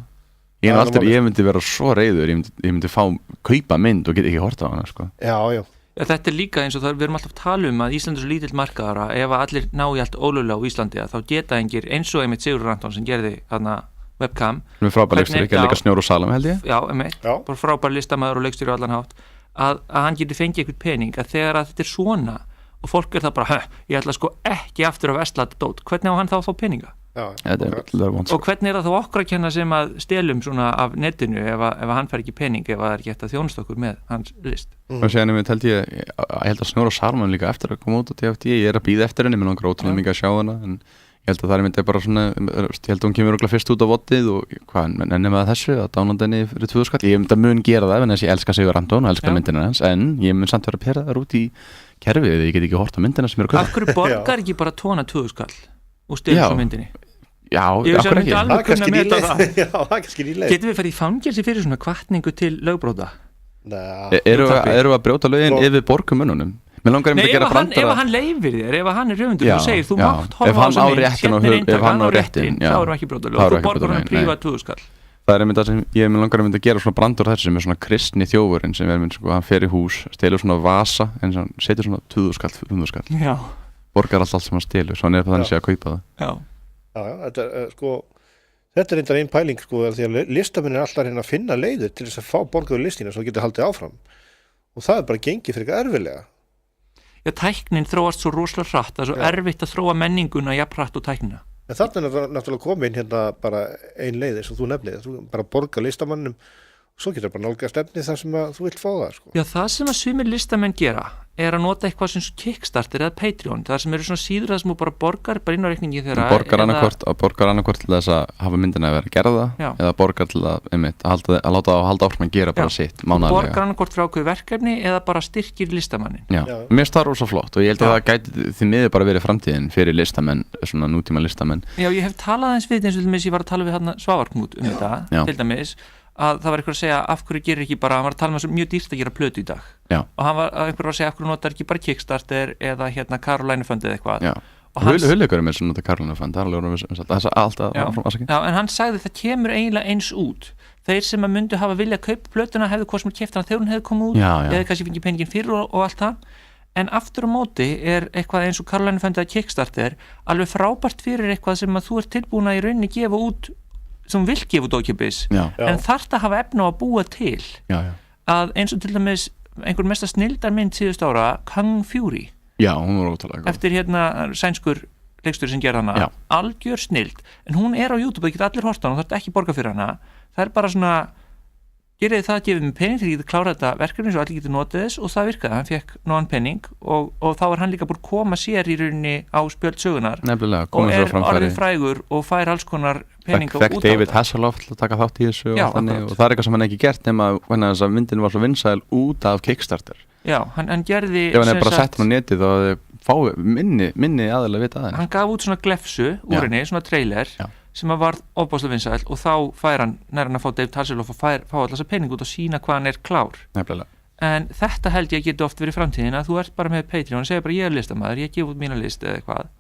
Speaker 3: Ég myndi vera svo reiður, ég myndi kaupa mynd og geta ekki horta á hana sko.
Speaker 2: Já.
Speaker 1: Þetta er líka eins og við erum alltaf að tala að Ísland er svo lítill markaðara, ef að allir ná í allt ólöglega á Íslandi þá geta engir eins og einmitt Sigurður Anton sem gerði þarna webcam.
Speaker 3: Með frábær leikstjóri, ekki að leika Snjór og Salum held ég.
Speaker 1: Já, einmitt, bara frábær listamaður og leikstjóri á allan hátt, að hann geti fengið eitthvað pening, að þegar að þetta er svona og fólk það bara, ég ætla sko ekki aftur að vesla þetta dót, hvernig á hann þá að fá peninga?
Speaker 2: Já,
Speaker 1: og hvernig er það þá okkur að kenna sem að stelum svona af netinu ef hann fær ekki pening, ef það er ekki eftir að þjónusta okkur með hans list.
Speaker 3: Og séðan ég held að Snjór og Salman líka eftir að koma út á TFT, ég er að bíða eftir henni, mér langar ótrúlega mikið að sjá hana, en ég held að það myndi bara svona, ég held að hún kemur örugglega fyrst út á vottið og hvað, ennum að þessu, að dánandinni fyrir 2 skall, ég myndi að mun gera það, en þess ég elska Sigur Anton og elska myndina hans, en ég mun samt vera að pera það út í kerfið, ég get ekki hort á myndina sem að
Speaker 1: kaupa. Af hverju borgar ekki bara tóna 2 skall og stelur svo myndinni?
Speaker 3: Já, akkur ekki.
Speaker 2: Það er kannski nýleið.
Speaker 1: Getum við farið í fangelsi fyrir svona hvatningu til lögbrota?
Speaker 3: Eru að brjóta lögin yfir borgumönnunum? Nei,
Speaker 1: ef hann leifir þér, ef hann er höfundur og segir þú mátt horfa á þessa mynd,
Speaker 3: ef hann á réttin,
Speaker 1: þá erum ekki brota lög, þú borgar hann prívat 2 skall.
Speaker 3: Það er það sem ég langar að gera svona brandur þessu sem er svona kristni þjófurinn sem hann fer í hús, stelur svona vasa en setur svona 2 skall, 5 skall, borgar allt sem hann stelur, svona er það þannig að kaupa það.
Speaker 2: Þetta er einn pæling sko, því að listamenn er alltaf að reyna að finna leiðir til þess að fá borgaður listina svo getur haldið áfram og það er bara gengið fyrir eitthvað erfilega.
Speaker 1: Já, tæknin þróast svo rosalega hratt, það er svo erfitt að þróa menninguna jafn hratt og tæknina.
Speaker 2: En þarna er náttúrulega komin hérna bara ein leið eins og þú nefnið, þú bara borga listamannum og svo getur bara nálgast efnið þar sem að þú vilt fá það sko.
Speaker 1: Já, það sem að sumir listamenn gera er að nota eitthvað sem Kickstarter eða Patreon, það sem eru svona síður það sem þú bara borgar bara inn á reikningi þeirra.
Speaker 3: Borgar annarkvort til þess að hafa myndina að vera gerða eða borgar til að láta halda áfram að gera bara sitt mánaðarlega.
Speaker 1: Borgar annarkvort frá ákveðu verkefni eða bara styrkir listamannin.
Speaker 3: Já, mér finnst það rosa flott og ég held að það gæti því miður bara verið framtíðin fyrir listamenn, svona nútíma listamenn.
Speaker 1: Já, ég hef talað eins við eins og ég var að tala við hérna Svavarknút þetta, til dæmis að það var einhver að segja af hverju gerir ekki bara, hann var að tala með mjög dýrt að gera plötu í dag og hann var einhver að segja af hverju notar ekki bara Kickstarter eða hérna Caroline Fund eða eitthvað
Speaker 3: og Hulleikurum er sem notar Caroline Fund það er alltaf
Speaker 1: en hann sagði það kemur eiginlega eins út þeir sem að myndu hafa vilja að kaupa plötuna hefðu hvað sem er keypt hana þegar hún hefði komið út eða kannski fengið peningin fyrir og allt það en aftur á móti er eitthvað eins og Caroline Fund eða Kickstarter alveg frábært fyrir eitthvað sem að þú ert tilbúin að í rauninni gefa út sem vil gefa út ókeypis en þarft að hafa efna á að búa til að eins og til dæmis einhver mesta snildarmynd síðust ára Kung Fury
Speaker 3: hún var ótrúlega
Speaker 1: eftir hérna sænskur leikstjóri sem gerði hana algjör snild en hún er á YouTube, það geta allir hort á hana og þarft ekki borga fyrir hana það er bara svona gerði það að gefa mig pening þegar ég geti klárað þetta verkefni svo allir geti notið þess og það virkaði, hann fekk nógan pening og þá er hann líka búin að koma sér í rauninni á spjöld sögunar og er orðið frægur og fær alls konar peninga út á þetta.
Speaker 3: Fekk David Hasselhoff til að taka þátt í þessu og það er eitthvað sem hann ekki gert nema þess að myndin var svo vinsæl út af Kickstarter.
Speaker 1: Já, hann gerði
Speaker 3: ef hann er bara sett hann á netið og fái minni aðeinslega vita aðeins.
Speaker 1: Hann gaf út svona glefsu úr henni, svona trailer sem að var ofbáslega vinsæl og þá fær hann nær hann að fá David Hasselhoff og fá allar þessa pening út og sína hvað hann er klár.
Speaker 3: Nefnilega.
Speaker 1: En þetta held ég geti oft verið framtíðin að þú ert bara með Patreon og segir bara ég er listamaður, ég gef út mína list eða eitthvað.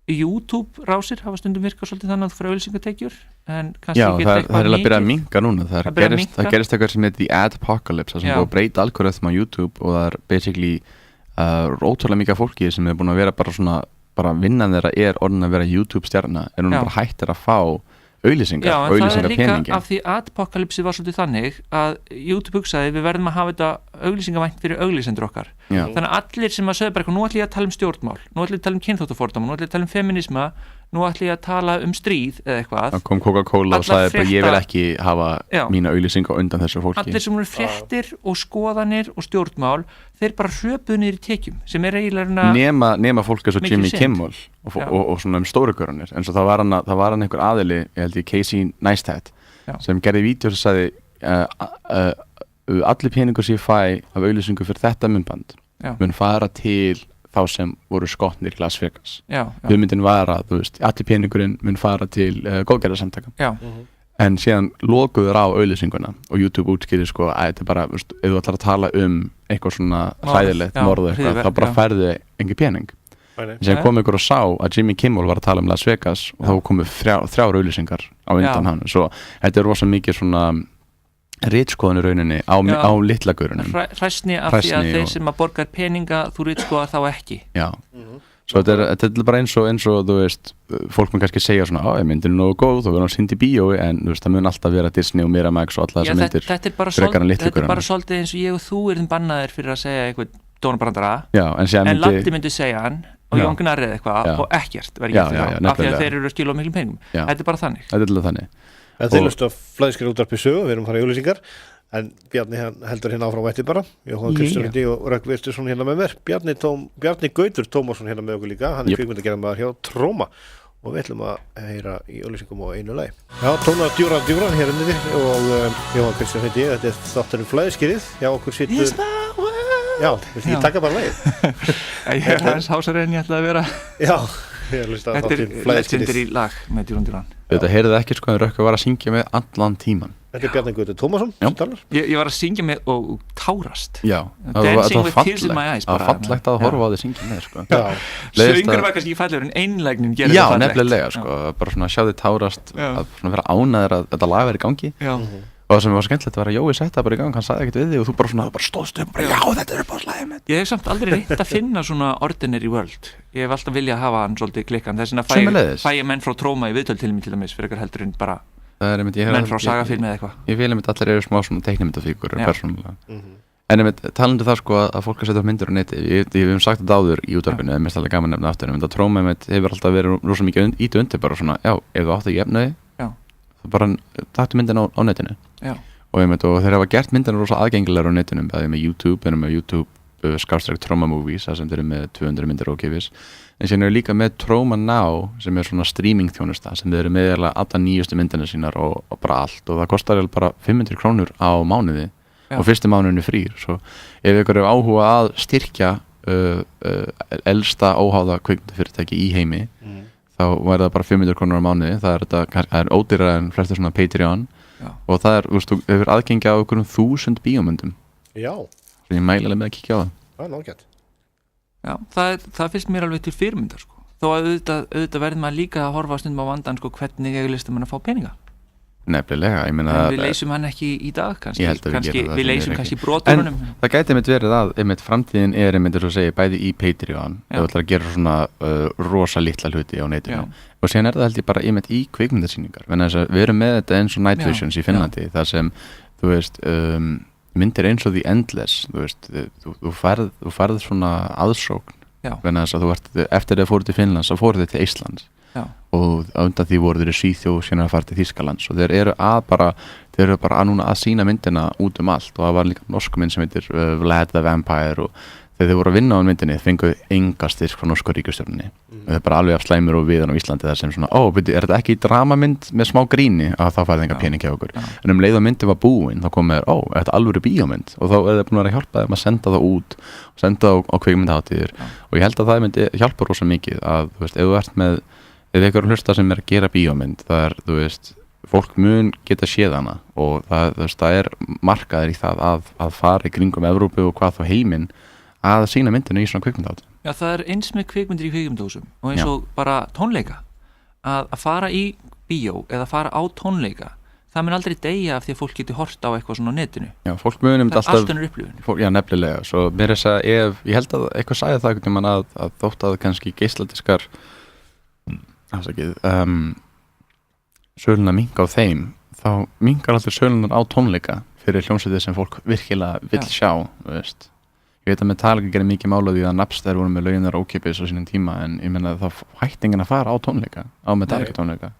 Speaker 1: YouTube rásir hafa stundum virkað svolítið þannig að þú fyrir auðlýsingatekjur en kannski
Speaker 3: ekki eitthvað mikið. Já, það er að byrja að minnka núna. Það gerist eitthvað sem heitir The Ad-Apocalypse það sem búið að breyta algoritma á YouTube og það er basically ótrúlega mikið fólki sem er búin að vera bara svona bara vinnan þeirra orðin að vera YouTube-stjarna hún bara hættir að fá auglýsingar
Speaker 1: Já,
Speaker 3: og
Speaker 1: en það
Speaker 3: auglýsingar
Speaker 1: líka af því apokalypsi var svolítið þannig að YouTube hugsaði við verðum að hafa þetta auglýsingavænt fyrir auglýsendur okkar þannig að allir sem að sögðu bara nú ætlum ég að tala um stjórnmál, nú ætlum ég að tala um kynþáttafordóma, nú ætlum ég að tala um feminisma nú ætlum ég að tala um stríð eða eitthvað
Speaker 3: Það kom Coca-Cola og sagði bara ég vil ekki hafa mína auglýsingar undan þessu fólki
Speaker 1: Allir sem eru fréttir og skoðanir og stjórnmál þeir bara hröpuðu niður í tekjum sem eiginlega
Speaker 3: nema fólk eins og Jimmy Kimmel og svona stórugörunir en svo það var hann einhver aðili ég held ég Casey Neistat sem gerði vídeo sem sagði allir peningur sem ég fæ af auglýsingu fyrir þetta myndband mun fara til þá sem voru skotnir í Las Vegas hugmyndin var að allir peningurinn mun fara til góðgerðarsamtaka en síðan lokuður á auglýsinguna og YouTube útskýrir sko að þetta bara ef þú ætlar að tala um eitthvað svona hræðilegt morð eitthvað þá bara færðu engin pening en síðan kom ykkur og sá að Jimmy Kimmel var að tala um Las Vegas og þá komu þrjár auglýsingar á undan hann svo þetta rosa mikið svona ritskoðun í rauninni á litla gaurunum
Speaker 1: hræsni af því að þeir sem að borgar peninga þú ritskoðar þá ekki
Speaker 3: svo þetta er bara eins og þú veist fólk mun kannski segja svona myndin nógu góð og við erum sýnd í bíói en þú veist það mun alltaf vera Disney og Miramax og alla þessar myndir
Speaker 1: þetta er bara svolítið eins og ég og þú erum bannaðir fyrir að segja eitthvað dónabrandara en Latti myndi segja hann og Jón Gnarr eða eitthvað og ekkert verið gert af því að þeir eru að skila á miklum peningum þetta er bara þannig
Speaker 2: En þeir lustu að Flæðiskerið útvarpi sögu, við erum að fara í auglýsingar en Bjarni heldur hérna áfram vætti bara Jóa Kristjáns og Rökkva Vésteins hérna með mér Bjarni Gautur Tómasson hérna með okkur líka hann er kvikmyndagerðarmaður hjá Troma og við ætlum að heyra í auglýsingum á einu lagi Tóna djúran hér undir og Jóa Kristjáns heiti ég þetta er þátturinn Flæðiskerið já, okkur sittur Já, viltu ekki taka bara lagið?
Speaker 1: Ég er hans hásar en ég ætla að vera
Speaker 2: Já Þetta
Speaker 1: er legendary lag með djúran
Speaker 3: Þetta heyrði ekki sko að Rökkva var að syngja með allan tíman
Speaker 2: Þetta er Bjarni Gautur Tómasson
Speaker 1: ég var að syngja með og tárast
Speaker 3: Dancing with tears in my eyes Það var fallegt að horfa á þið syngja með sko.
Speaker 1: Söngur var kannski ekki fallegur en einlægnin gerir
Speaker 3: það fallegt Já, nefnilega sko, bara svona að sjá þið tárast að vera ánæður að þetta lag verið í gangi og það sem var skemmtilegt var að Jói setta bara í gang hann sagði ekkert við þig og þú bara stóðst upp já þetta er bara slæðið mitt Ég
Speaker 1: hef samt aldrei reynt að finna svona ordinary world ég hef alltaf viljað hafa hann svolítið klikkan þess vegna fæ ég menn frá Troma í viðtöl til mig til dæmis fyrir eitthvað heldur en bara menn frá sagafilm eða eitthvað
Speaker 3: Ég vil einmitt allir eru smá svona teiknimyndafígur persónulega en einmitt talandi það sko að fólk að setja upp myndir á neti ég hef sagt þetta áður í útvarpinu en mér er alltaf gaman nefna aftur en Troma einmitt hefur alltaf verið rosa mikið ítið undir bara svona já ef þú átt að gefna þig bara taktu myndin á netinu og þeir hafa gert myndina rosa aðgengilegar á netinu bæði með YouTube /Troma Movies það sem þeir eru með 200 myndir ókeypis en síðan eru líka með Troma Now sem er svona streaming þjónusta sem þeir eru með alla nýjustu myndina sínar og bara allt og það kostar bara 500 krónur á mánuði og fyrstu mánuðin er frýr svo ef ykkur er áhuga að styrkja elsta óháða kvikmyndafyrirtæki í heimi þá var það bara 500 krónur á mánuði það er ódýrara en flestir svona Patreon og það er, þú hefur aðgengi á okkur 1000 bíómyndum
Speaker 2: Já
Speaker 3: Svo ég mæli alveg með að kíkja á það
Speaker 2: Það er nákvæmt
Speaker 1: Já, það finnst mér alveg til fyrirmyndar sko. Þó að auðvitað verður maður líka að horfa stundum á vandan sko, hvernig eiga listamenn að fá peninga
Speaker 3: Nefnilega, ég meina
Speaker 1: En við leysum hann ekki í dag kannski við leysum kannski brotunum
Speaker 3: En það gæti einmitt verið að framtíðin er einmitt þess að segja bæði í Patreon ef þú ætlar að gera svona rosa litla hluti á netinu og síðan er það held ég bara einmitt í kvikmyndasýningar við erum með þetta eins og Night Visions í Finnlandi þar sem þú veist myndir eins og The Endless þú færð svona aðsókn þess að þú ert eftir að fóru til Finnlands þá fóru þið til Íslands og undan því voru þeir í Svíþjóð síðan að fara til Þýskalands og þeir eru bara núna að sýna myndina út um allt og það var líka norsk mynd sem heitir Vlad the Vampire og þegar þeir voru að vinna á myndinni fenguðu enga styrk frá norsku ríkisstjórninni og þeir bara alveg af slæmur og viðan á Íslandi þar sem svona, er þetta ekki dramamynd með smá gríni að þá færði enga pening hjá okkur en leið að myndi var búin þá kom er þetta alvöru bíómynd og þá er það búin að hjálpa þeim að senda það út og senda það á kvikmyndahátíðir og ég held að það myndi hjálpa rosa mikið að þú veist, ef þú ert með ef ykkur hlusta sem er að gera bíómynd það er, þú veist, fólk mun geta séð hana og það er markaður í það að fara í kringum Evrópu og hvað þá heiminn að sína myndinu í svona kvikmyndahátíð
Speaker 1: Já, það er eins með kvikmyndir í kvikmyndahúsum og eins og bara tónleika að fara í bíó eða fara á tónleika það mun aldrei deyja af því að fólk getur hort á eitthvað svona á netinu.
Speaker 3: Já, fólk munum
Speaker 1: alltaf allt önnur upplifun.
Speaker 3: Já, nefnilega, svo mér ég held að eitthvað sagði það einhvern veginn að þótt að kannski geisladiskar söluna minnka á þeim, þá minnkar alltaf sölunar á tónleika fyrir hljómsveitir sem fólk virkilega vill sjá, veist. Ég veit að Metallica gerir mikið mála því að Napster voru með löginar ókeypis á sínum tíma, en ég meina það hættingin að fara á tónleika, á Metallica tónleika.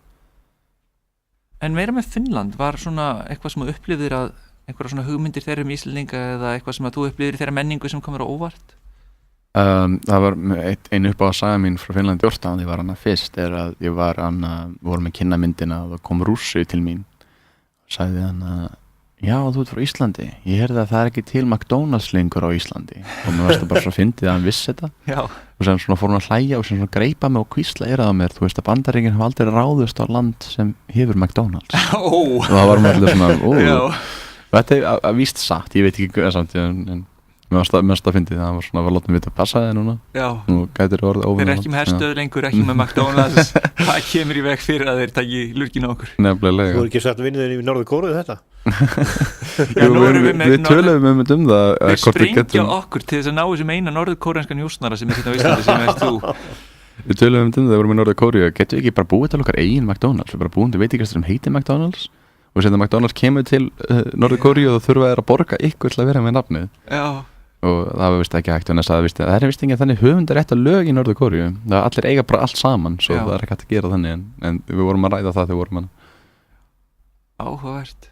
Speaker 1: En meira með Finnland, var svona eitthvað sem þú upplifðir að einhverja svona hugmyndir þeirra Íslendinga eða eitthvað sem að þú upplifðir þeirra menningu sem komur á óvart?
Speaker 3: Það var ein upp á að saga mín frá Finnlandi 14, ég var hana fyrst, að ég var hana, vorum að kynna myndina og það kom rússi til mín og sagði hana, já, þú ert frá Íslandi, ég heyrði að það er ekki til McDonald's lengur á Íslandi og mér varst það bara svo fyndið að hann vissi þetta. Já. Og sem svona fór hann að hlæja og sem svona greipa mig og hvísla eyrað á mér, þú veist að Bandaríkin hafa aldrei ráðust á land sem hefur McDonald's. Og það var allir svona, þetta er víst satt, ég veit ekki samt, en mér varst það fyndið, það var svona að láta mig vita að passa þig núna. Já. Nú gætir orðið óvinna. Þeir ekki með herstöð lengur, ekki með McDonald's, það kemur í veg fyrir að þeir taki lurgin á okkur. Nefnilega.
Speaker 2: Þú er ekki sagt vinnuðin í Norður Kóreu þetta?
Speaker 3: Jú, við töluðum það
Speaker 1: þeir sprengja okkur til þess að ná þessum eina norðurkóreanskan njósnara sem er þetta á Íslandi sem er þú.
Speaker 3: Við töluðum það, við vorum í Norður Kóreu, getum við ekki bara búið til okkar eigin McDonald's, við bara búum til veitingastur sem heitir McDonald's og sem McDonald's kemur til Norður Kóreu og það þurfa þeir að borga ykkur til að vera með nafnið. Já. Og það var vist ekki hægt og það er vist ekki þannig höfundar rétt að lög í Norður Kóreu, það allir eiga bara allt saman svo það er ekki hægt að gera þannig en við vorum að ræða það þegar við vorum
Speaker 1: áhugavert.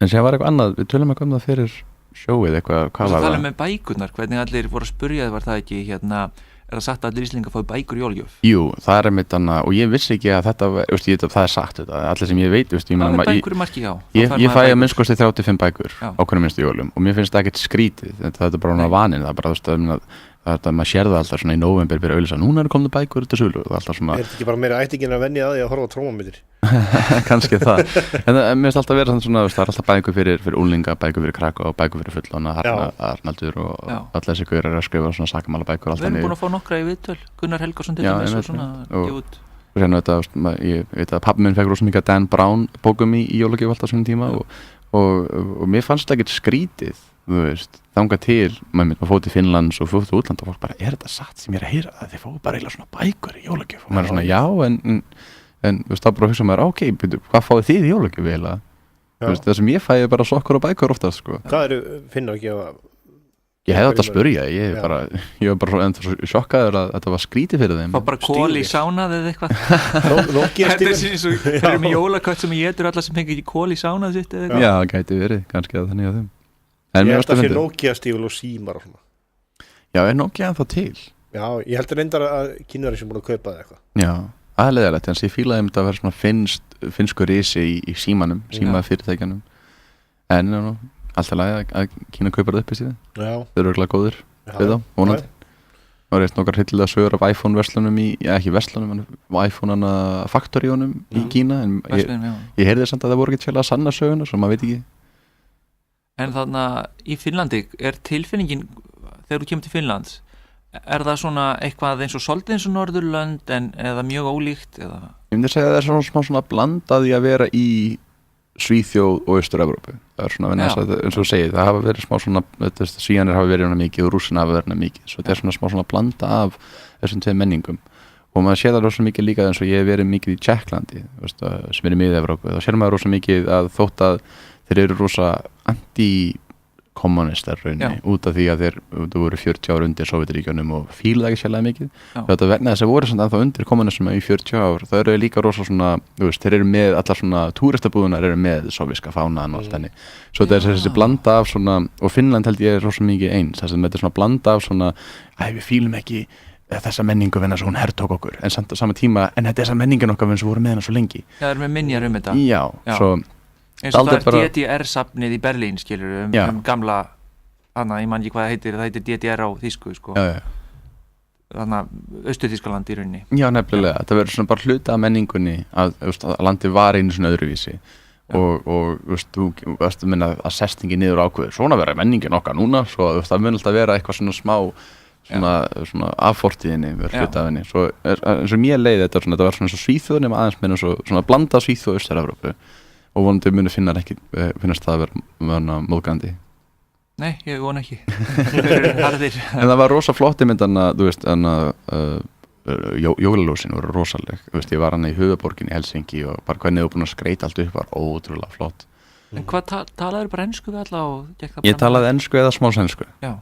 Speaker 3: En sem var eitthvað annað, við tölum eitthvað það fyrir sjóið eitthvað, hvað var það?
Speaker 1: Það tala með bækurnar, hvernig allir voru að spurja þið, var það ekki er það sagt að allir Íslendingar fái bækur í jólagjöf?
Speaker 3: Jú, það er einmitt annað og ég vissi ekki að þetta, það er sagt þetta, allir sem ég veit,
Speaker 1: hvað er bækur í marki á?
Speaker 3: Ég fæ að minnskosti 35 bækur á hvernig minnstu jólum og mér finnst það ekkert skrítið, þetta er bara vaninn, það er bara þetta maður sér það alltaf svona í nóvember byrja að auglýsa, núna komið bækur til sölu og alltaf svona.
Speaker 2: Er þetta ekki bara meira ættingin að venja að því að horfa á Tróma-myndir?
Speaker 3: Kannski það, en mér finnst alltaf vera svona, það er alltaf bækur fyrir úlinga, bækur fyrir krakka og bækur fyrir fullorðna, Arnaldur og allir þessi gaurar að skrifa svona sakamála bækur.
Speaker 1: Við erum búin að fá nokkra í viðtöl, Gunnar Helgason til dæmis og svona út.
Speaker 3: Og hérna ég veit að pabbi minn fekk rosa mikið Dan Brown bókum í jólagjöf alltaf svona tíma og mér fannst það ekkert skrítið, þú veist, þangað til maður fór til Finnlands og fór til útlanda og fólk bara, er þetta satt sem ég er að heyra það, þeir fóðu bara eiginlega svona bækur í jólagjöf og maður er svona, já, en þú veist, þá bara hugsa maður, ok, hvað fáið þið í jólagjöf eiginlega? Þú veist, það sem ég fæði bara sokkur og bækur oftast, sko.
Speaker 2: Hvað eru Finnar að gefa?
Speaker 3: Ég hefði átt að spyrja, ég var bara svo sjokkaður að þetta var skrítið fyrir þeim.
Speaker 1: Fá bara kól í sánað eða eitthvað. Þetta er síðan svo, þeir eru með jólakött sem ég getur alla sem fengi ekki kól í sánað sitt eða eitthvað.
Speaker 3: Já, gæti verið, kannski að þannig á þeim.
Speaker 2: Ég held að fyrir Nokia-stífil og símar og svona.
Speaker 3: Já, er Nokia ennþá til?
Speaker 2: Já, ég held að reyndar að kynverðir sem búin að kaupa það eitthvað.
Speaker 3: Já, aðleiðilegt, en ég fílaði að vera svona finnsku risi í símanum, símafyrirtækjanum. En alltaf lagi að Kína kaupar það upp í síðan. Já. Þeir eru örugglega góðir við þá, vonandi. Það var nokkar hildilega sögur af iPhone-verslunum ekki verslunum, en iPhone-ana faktoríunum í Kína, en ég heyrði samt að það voru ekki til að sanna söguna, svo maður veit ekki.
Speaker 1: En þannig í Finnlandi, er tilfinningin, þegar þú kemur til Finnlands, er það svona eitthvað eins og svolítið eins og Norðurlönd eða mjög ólíkt? Eða?
Speaker 3: Ég myndi að segja að það er svona blandaði að vera í Svíþjóð og Austur-Evrópu. Það er svona, eins og þú segir, það hafa verið smá svona, Svíjanir hafa verið hana mikið og Rússina hafa verið hana mikið, svo þetta er svona smá svona blanda af þessum tveim menningum. Og maður séð það rosa mikið líka eins og ég hef verið mikið í Tjekklandi, sem er í Mið-Evrópu. Þá sér maður rosa mikið að þótt að þeir eru rosa anti-kommunistar rauninni, út af því að þeir voru 40 ár undir Sovétríkjunum og fílaði ekki sérlega mikið. Þetta vegna þess að voru samt ennþá undir kommunism í 40 ár, það eru líka rosa svona, þú veist, þeir eru með allar svona túristabúðunar eru með sovéska fánaðan og allt henni. Svo þetta er þessi blanda af svona, og Finnland held ég er rosa mikið eins, þess að þetta er svona blanda af svona, við fílum ekki þessa menningu venna svo hún hertók okkur, en samt á sama tíma, en þetta er þessa menningin okkar venna svo voru með hana svo lengi.
Speaker 1: Já, það er með minjar þetta.
Speaker 3: Já, svo
Speaker 1: eins og það er DDR-safnið í Berlín, skilur gamla, ég man ekki hvað það heitir DDR á þýsku, sko. Þannig að Austur-Þýskaland í rauninni. Já, nefnilega, það verður svona bara hluta af menningunni að landi var einu svona öðruvísi og þú veist, að sestingi niður ákveður, svona verður menningin okkar núna, svo það mun alltaf vera eitthvað svona smá svona affortíðinni verður hluta af henni, svo eins og mér leiði þetta var svona Svíþjóð nema aðeins með svona blanda Svíþjóð og Austur-Evrópu.
Speaker 3: og vonandi muni finnast það að vera móðgandi.
Speaker 1: Nei, ég vona ekki. Harðir.
Speaker 3: En það var rosa flott mynd þú veist, jólaljósin voru rosaleg, þú veist, ég var í höfuðborginni í Helsinki og bara hvernig þú búin að skreita allt upp var ótrúlega flott.
Speaker 1: En hvað talaður bara ensku við alla og gekk það bara?
Speaker 3: Ég talaði ensku eða smá sænsku.
Speaker 1: Já.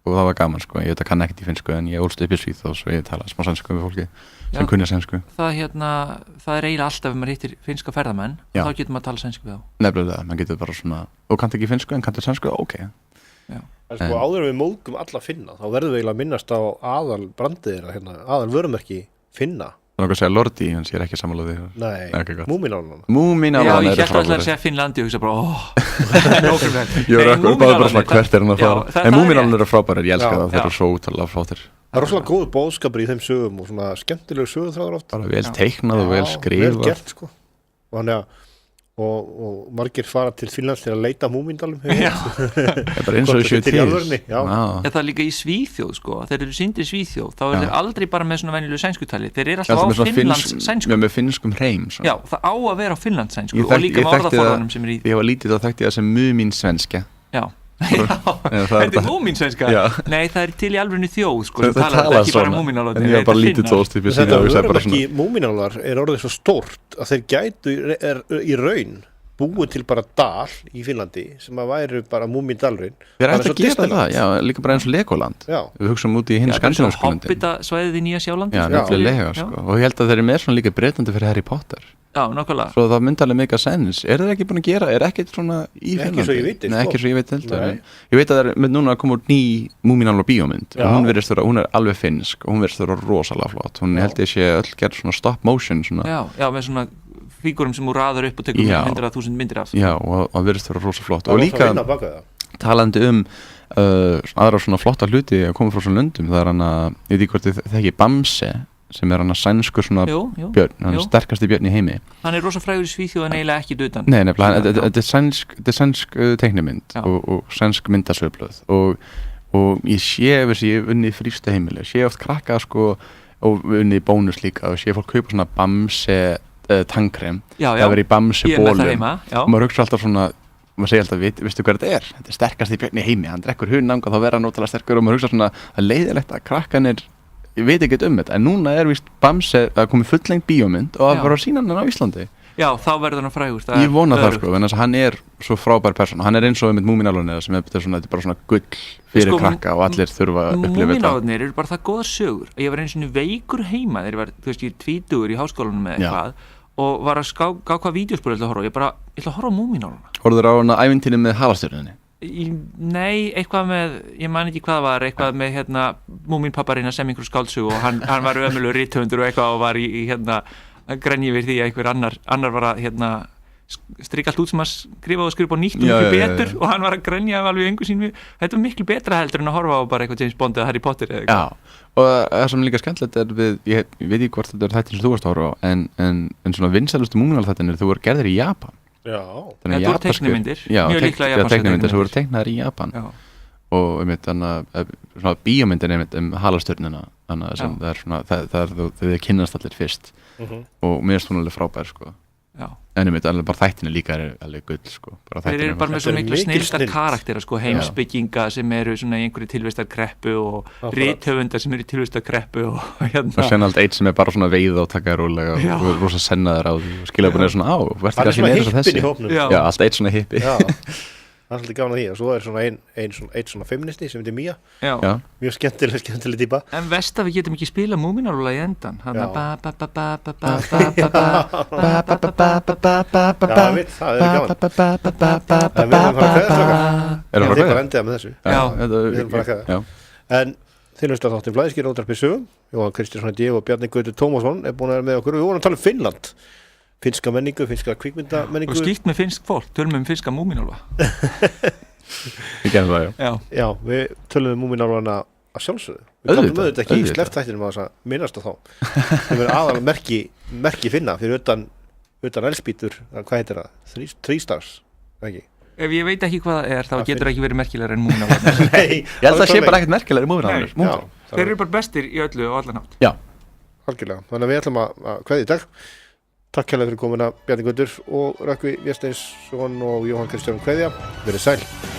Speaker 3: Og það var gaman, sko. Ég veit að kann ekkert í finnsku en ég ólst upp í Svíþjóð svo ég talaði smá sænsku við fólki sem kunni sænsku. Það
Speaker 1: eiginlega alltaf ef maður hittir finnska ferðamenn, þá getur maður að tala sænsku við þá.
Speaker 3: Nefnilega, maður getur bara svona, og kanntu ekki finnsku en kanntu sænsku, ok.
Speaker 1: Já.
Speaker 2: En sko áður við móðgum alla finna, þá verðum við eiginlega að minnast á aðal brandið þeirra, aðal vörumerki finna.
Speaker 3: Það er nokkað að segja Lordi, en ég ekki sammála því.
Speaker 2: Nei, Múmínálfana.
Speaker 3: Múmínálfana
Speaker 1: er frábæri. Já, ég hélt alltaf að segja Finnlandi og hugsa bara,
Speaker 3: Ég var bara svona hvert hann að fara. En Múmínálfana eru frábærir, ég elska það, þeir eru svo útrúlega flottir.
Speaker 2: Það er rosalega góð boðskapur í þeim sögum og svona skemmtilegu sögutráður oft.
Speaker 3: Bara vel teiknað og vel skrifað.
Speaker 2: Vel gert, sko. Og þannig að og margir fara til Finnlands til að leita múmíndalum
Speaker 3: bara eins og þessu til
Speaker 1: það er líka í Svíþjóð sko, þeir eru sýndir í Svíþjóð þá eru þeir aldrei bara með svona venjulegu sænskutali þeir eru alltaf á Finnlands sænsku
Speaker 3: með finnskum hreim
Speaker 1: já, það á að vera á Finnlands sænsku og líka með orðaforðanum sem er í
Speaker 3: ég var lítið þá þekkti það sem múmínsvenska
Speaker 1: já þetta er múmínsvenska nei það er til í alvörinu þjóð sko, það tala ekki bara múmínálvar
Speaker 3: en ég var bara lítið tóst
Speaker 2: þetta vörumerki múmínálvar er orðið svo stórt að þeir gætu í raun búið til bara dal í Finnlandi sem að væru bara múmíndalurinn
Speaker 3: við erum eftir að gera það, já, líka bara eins og Legoland við hugsaum út í hinn skandinavísku myndin
Speaker 1: Hobbita-svæðið í Nýja Sjálandi
Speaker 3: já, nefnilega sko, og ég held að þeir eru með svona líka breytandi fyrir Harry Potter
Speaker 1: já, nákvæmlega
Speaker 3: svo það myndi alveg mega sens þeir ekki búin að gera, ekkert svona í Finnlandi
Speaker 2: ekki svo ég veit,
Speaker 3: ekki svo ég veit heldur ég veit að það er núna að koma úr ný múmínálvar bíómynd og hún er alveg finnsk og hún virðist vera rosalega flott hún held ég sé öll gerð svona stop motion svona.
Speaker 1: Já, með svona fígurum sem þú raður upp og tekur 100.000 myndir af
Speaker 3: já, og það virðist vera rosalega flott og líka talandi aðra svona flotta hluti að koma frá svona löndum það er hann að, ég veit ekki hvort þið þekki Bamse sem er hann að sænskur svona björn, hann er sterkasti björn í heimi
Speaker 1: hann er rosa frægur í Svíþjóð en eiginlega ekki utan
Speaker 3: nei, nefnilega, þetta er sænsk teiknimynd og sænsk myndasveifluð og ég sé ég unni í frísta heimili, ég sé oft krakka sko, og unni í bónus líka og ég sé fólk kaupa svona Bamse tannkrem, það verður í Bamse bólum og maður hugsa alltaf svona maður segir alltaf, veistu hvað þetta er sterkasti björn í heimi, hann drekkur hunang og þá verður hann ótrúlega sterkur og maður hugsa svona, það er leiðilegt að krakkanir ég veit ekki um þetta, en núna er víst Bamse að komi fulllengt bíómynd og að vera að sína hann á Íslandi
Speaker 1: já, þá verður hann frægur
Speaker 3: ég vona það sko, en þess að hann er svo frábær persóna, hann er eins og með múmínálfarnir sem þetta er bara svona gull fyrir krakka og allir þurfa að upplifa þetta
Speaker 1: múmínálfarnir eru bara það góðar sögur ég var eins og veikur heima þegar ég var, þú veist, ég 20 í háskólanum með eitthvað og var að gá hvað vídeóspor ég ætla að horfa ég ætla að horfa á múmínálfarna
Speaker 3: horfður á hana ævintýrið með halastjörnunni
Speaker 1: nei, eitthvað með ég man ekki hvað var, eitthvað með múmínpapparinn að semja einhverju skáldsögu og hann var ömurlegur rithöfundur og eitthvað og var í að grenja yfir því að einhver annar var að strika allt út sem að skrifa og nýtt og miklu betur og hann var að grenja alveg engu sín þetta var miklu betra heldur en að horfa á bara eitthvað James Bond eða Harry Potter eða eitthvað
Speaker 3: og það sem líka skemmtilegt er við ég veit ekki hvort þetta er þættin sem þú varst að horfa á en svona vinsælustu múmínálfarnir þú voru gerðir í Japan
Speaker 1: þetta voru teiknimyndir mjög líklega japanska
Speaker 3: teiknimyndir sem voru teiknaðar í Japan og svona bíómyndin halastjörnuna sem það er svona þau kynnast allir fyrst og mér er svona alveg frábær sko en alveg bara þættinni líka er alveg gull sko
Speaker 1: þeir eru bara með svo miklu snillstar karaktera sko heimsbygginga sem eru svona í einhverju tilvistarkreppu og rithöfundar sem eru í tilvistarkreppu og
Speaker 3: sen allt eitt sem er bara svona veið og taka rólega og rosa sennaður á því og skilja bara svona verður ekki að meira þessi já, allt eitt svona hippi
Speaker 2: það er svolítið gáðan að því og svo er svona einn svona feministi sem heitir Mía mjög skemmtileg típa
Speaker 1: en vest að við getum ekki spila múmínálfarna í endan
Speaker 2: já, ég veit, það er gaman en við erum bara að kveðja með þessu við erum bara að kveðja en þið hlustar þáttinn Flæðiskerið Útvarpsþátturinn Flæðiskerið Jóa Kristjáns og Bjarni Gautur Tómasson er búin að vera með okkur og við vorum að tala um Finnland finnska menningu, finnska kvikmyndamenningu
Speaker 1: og skýrt með finnsk fólk, tölum finnska múmínálfa
Speaker 3: við gerum það,
Speaker 2: já við tölum múmínálfana að sjálfsögðu við tölum auðvitað ekki í sleppt-þættinum að minnast á þá það verður aðal merki finna fyrir utan elspítur, hvað heitir það? 3 stars, ekki?
Speaker 1: Ef ég veit ekki hvað það er, þá getur það ekki verið merkilegar en múmínálfarnir
Speaker 3: Nei, ég held að sé bara ekkert merkilegar en múmínálfarnir
Speaker 1: þeir eru bara bestir í öllu og allan hátt
Speaker 2: já, algjörlega, þannig að við ætlum að kveðja í dag Takk kærlega fyrir komuna Bjarni Gautur og Rökkvi Vésteins og Jóa Kristjáns kveðja. Verið sæl.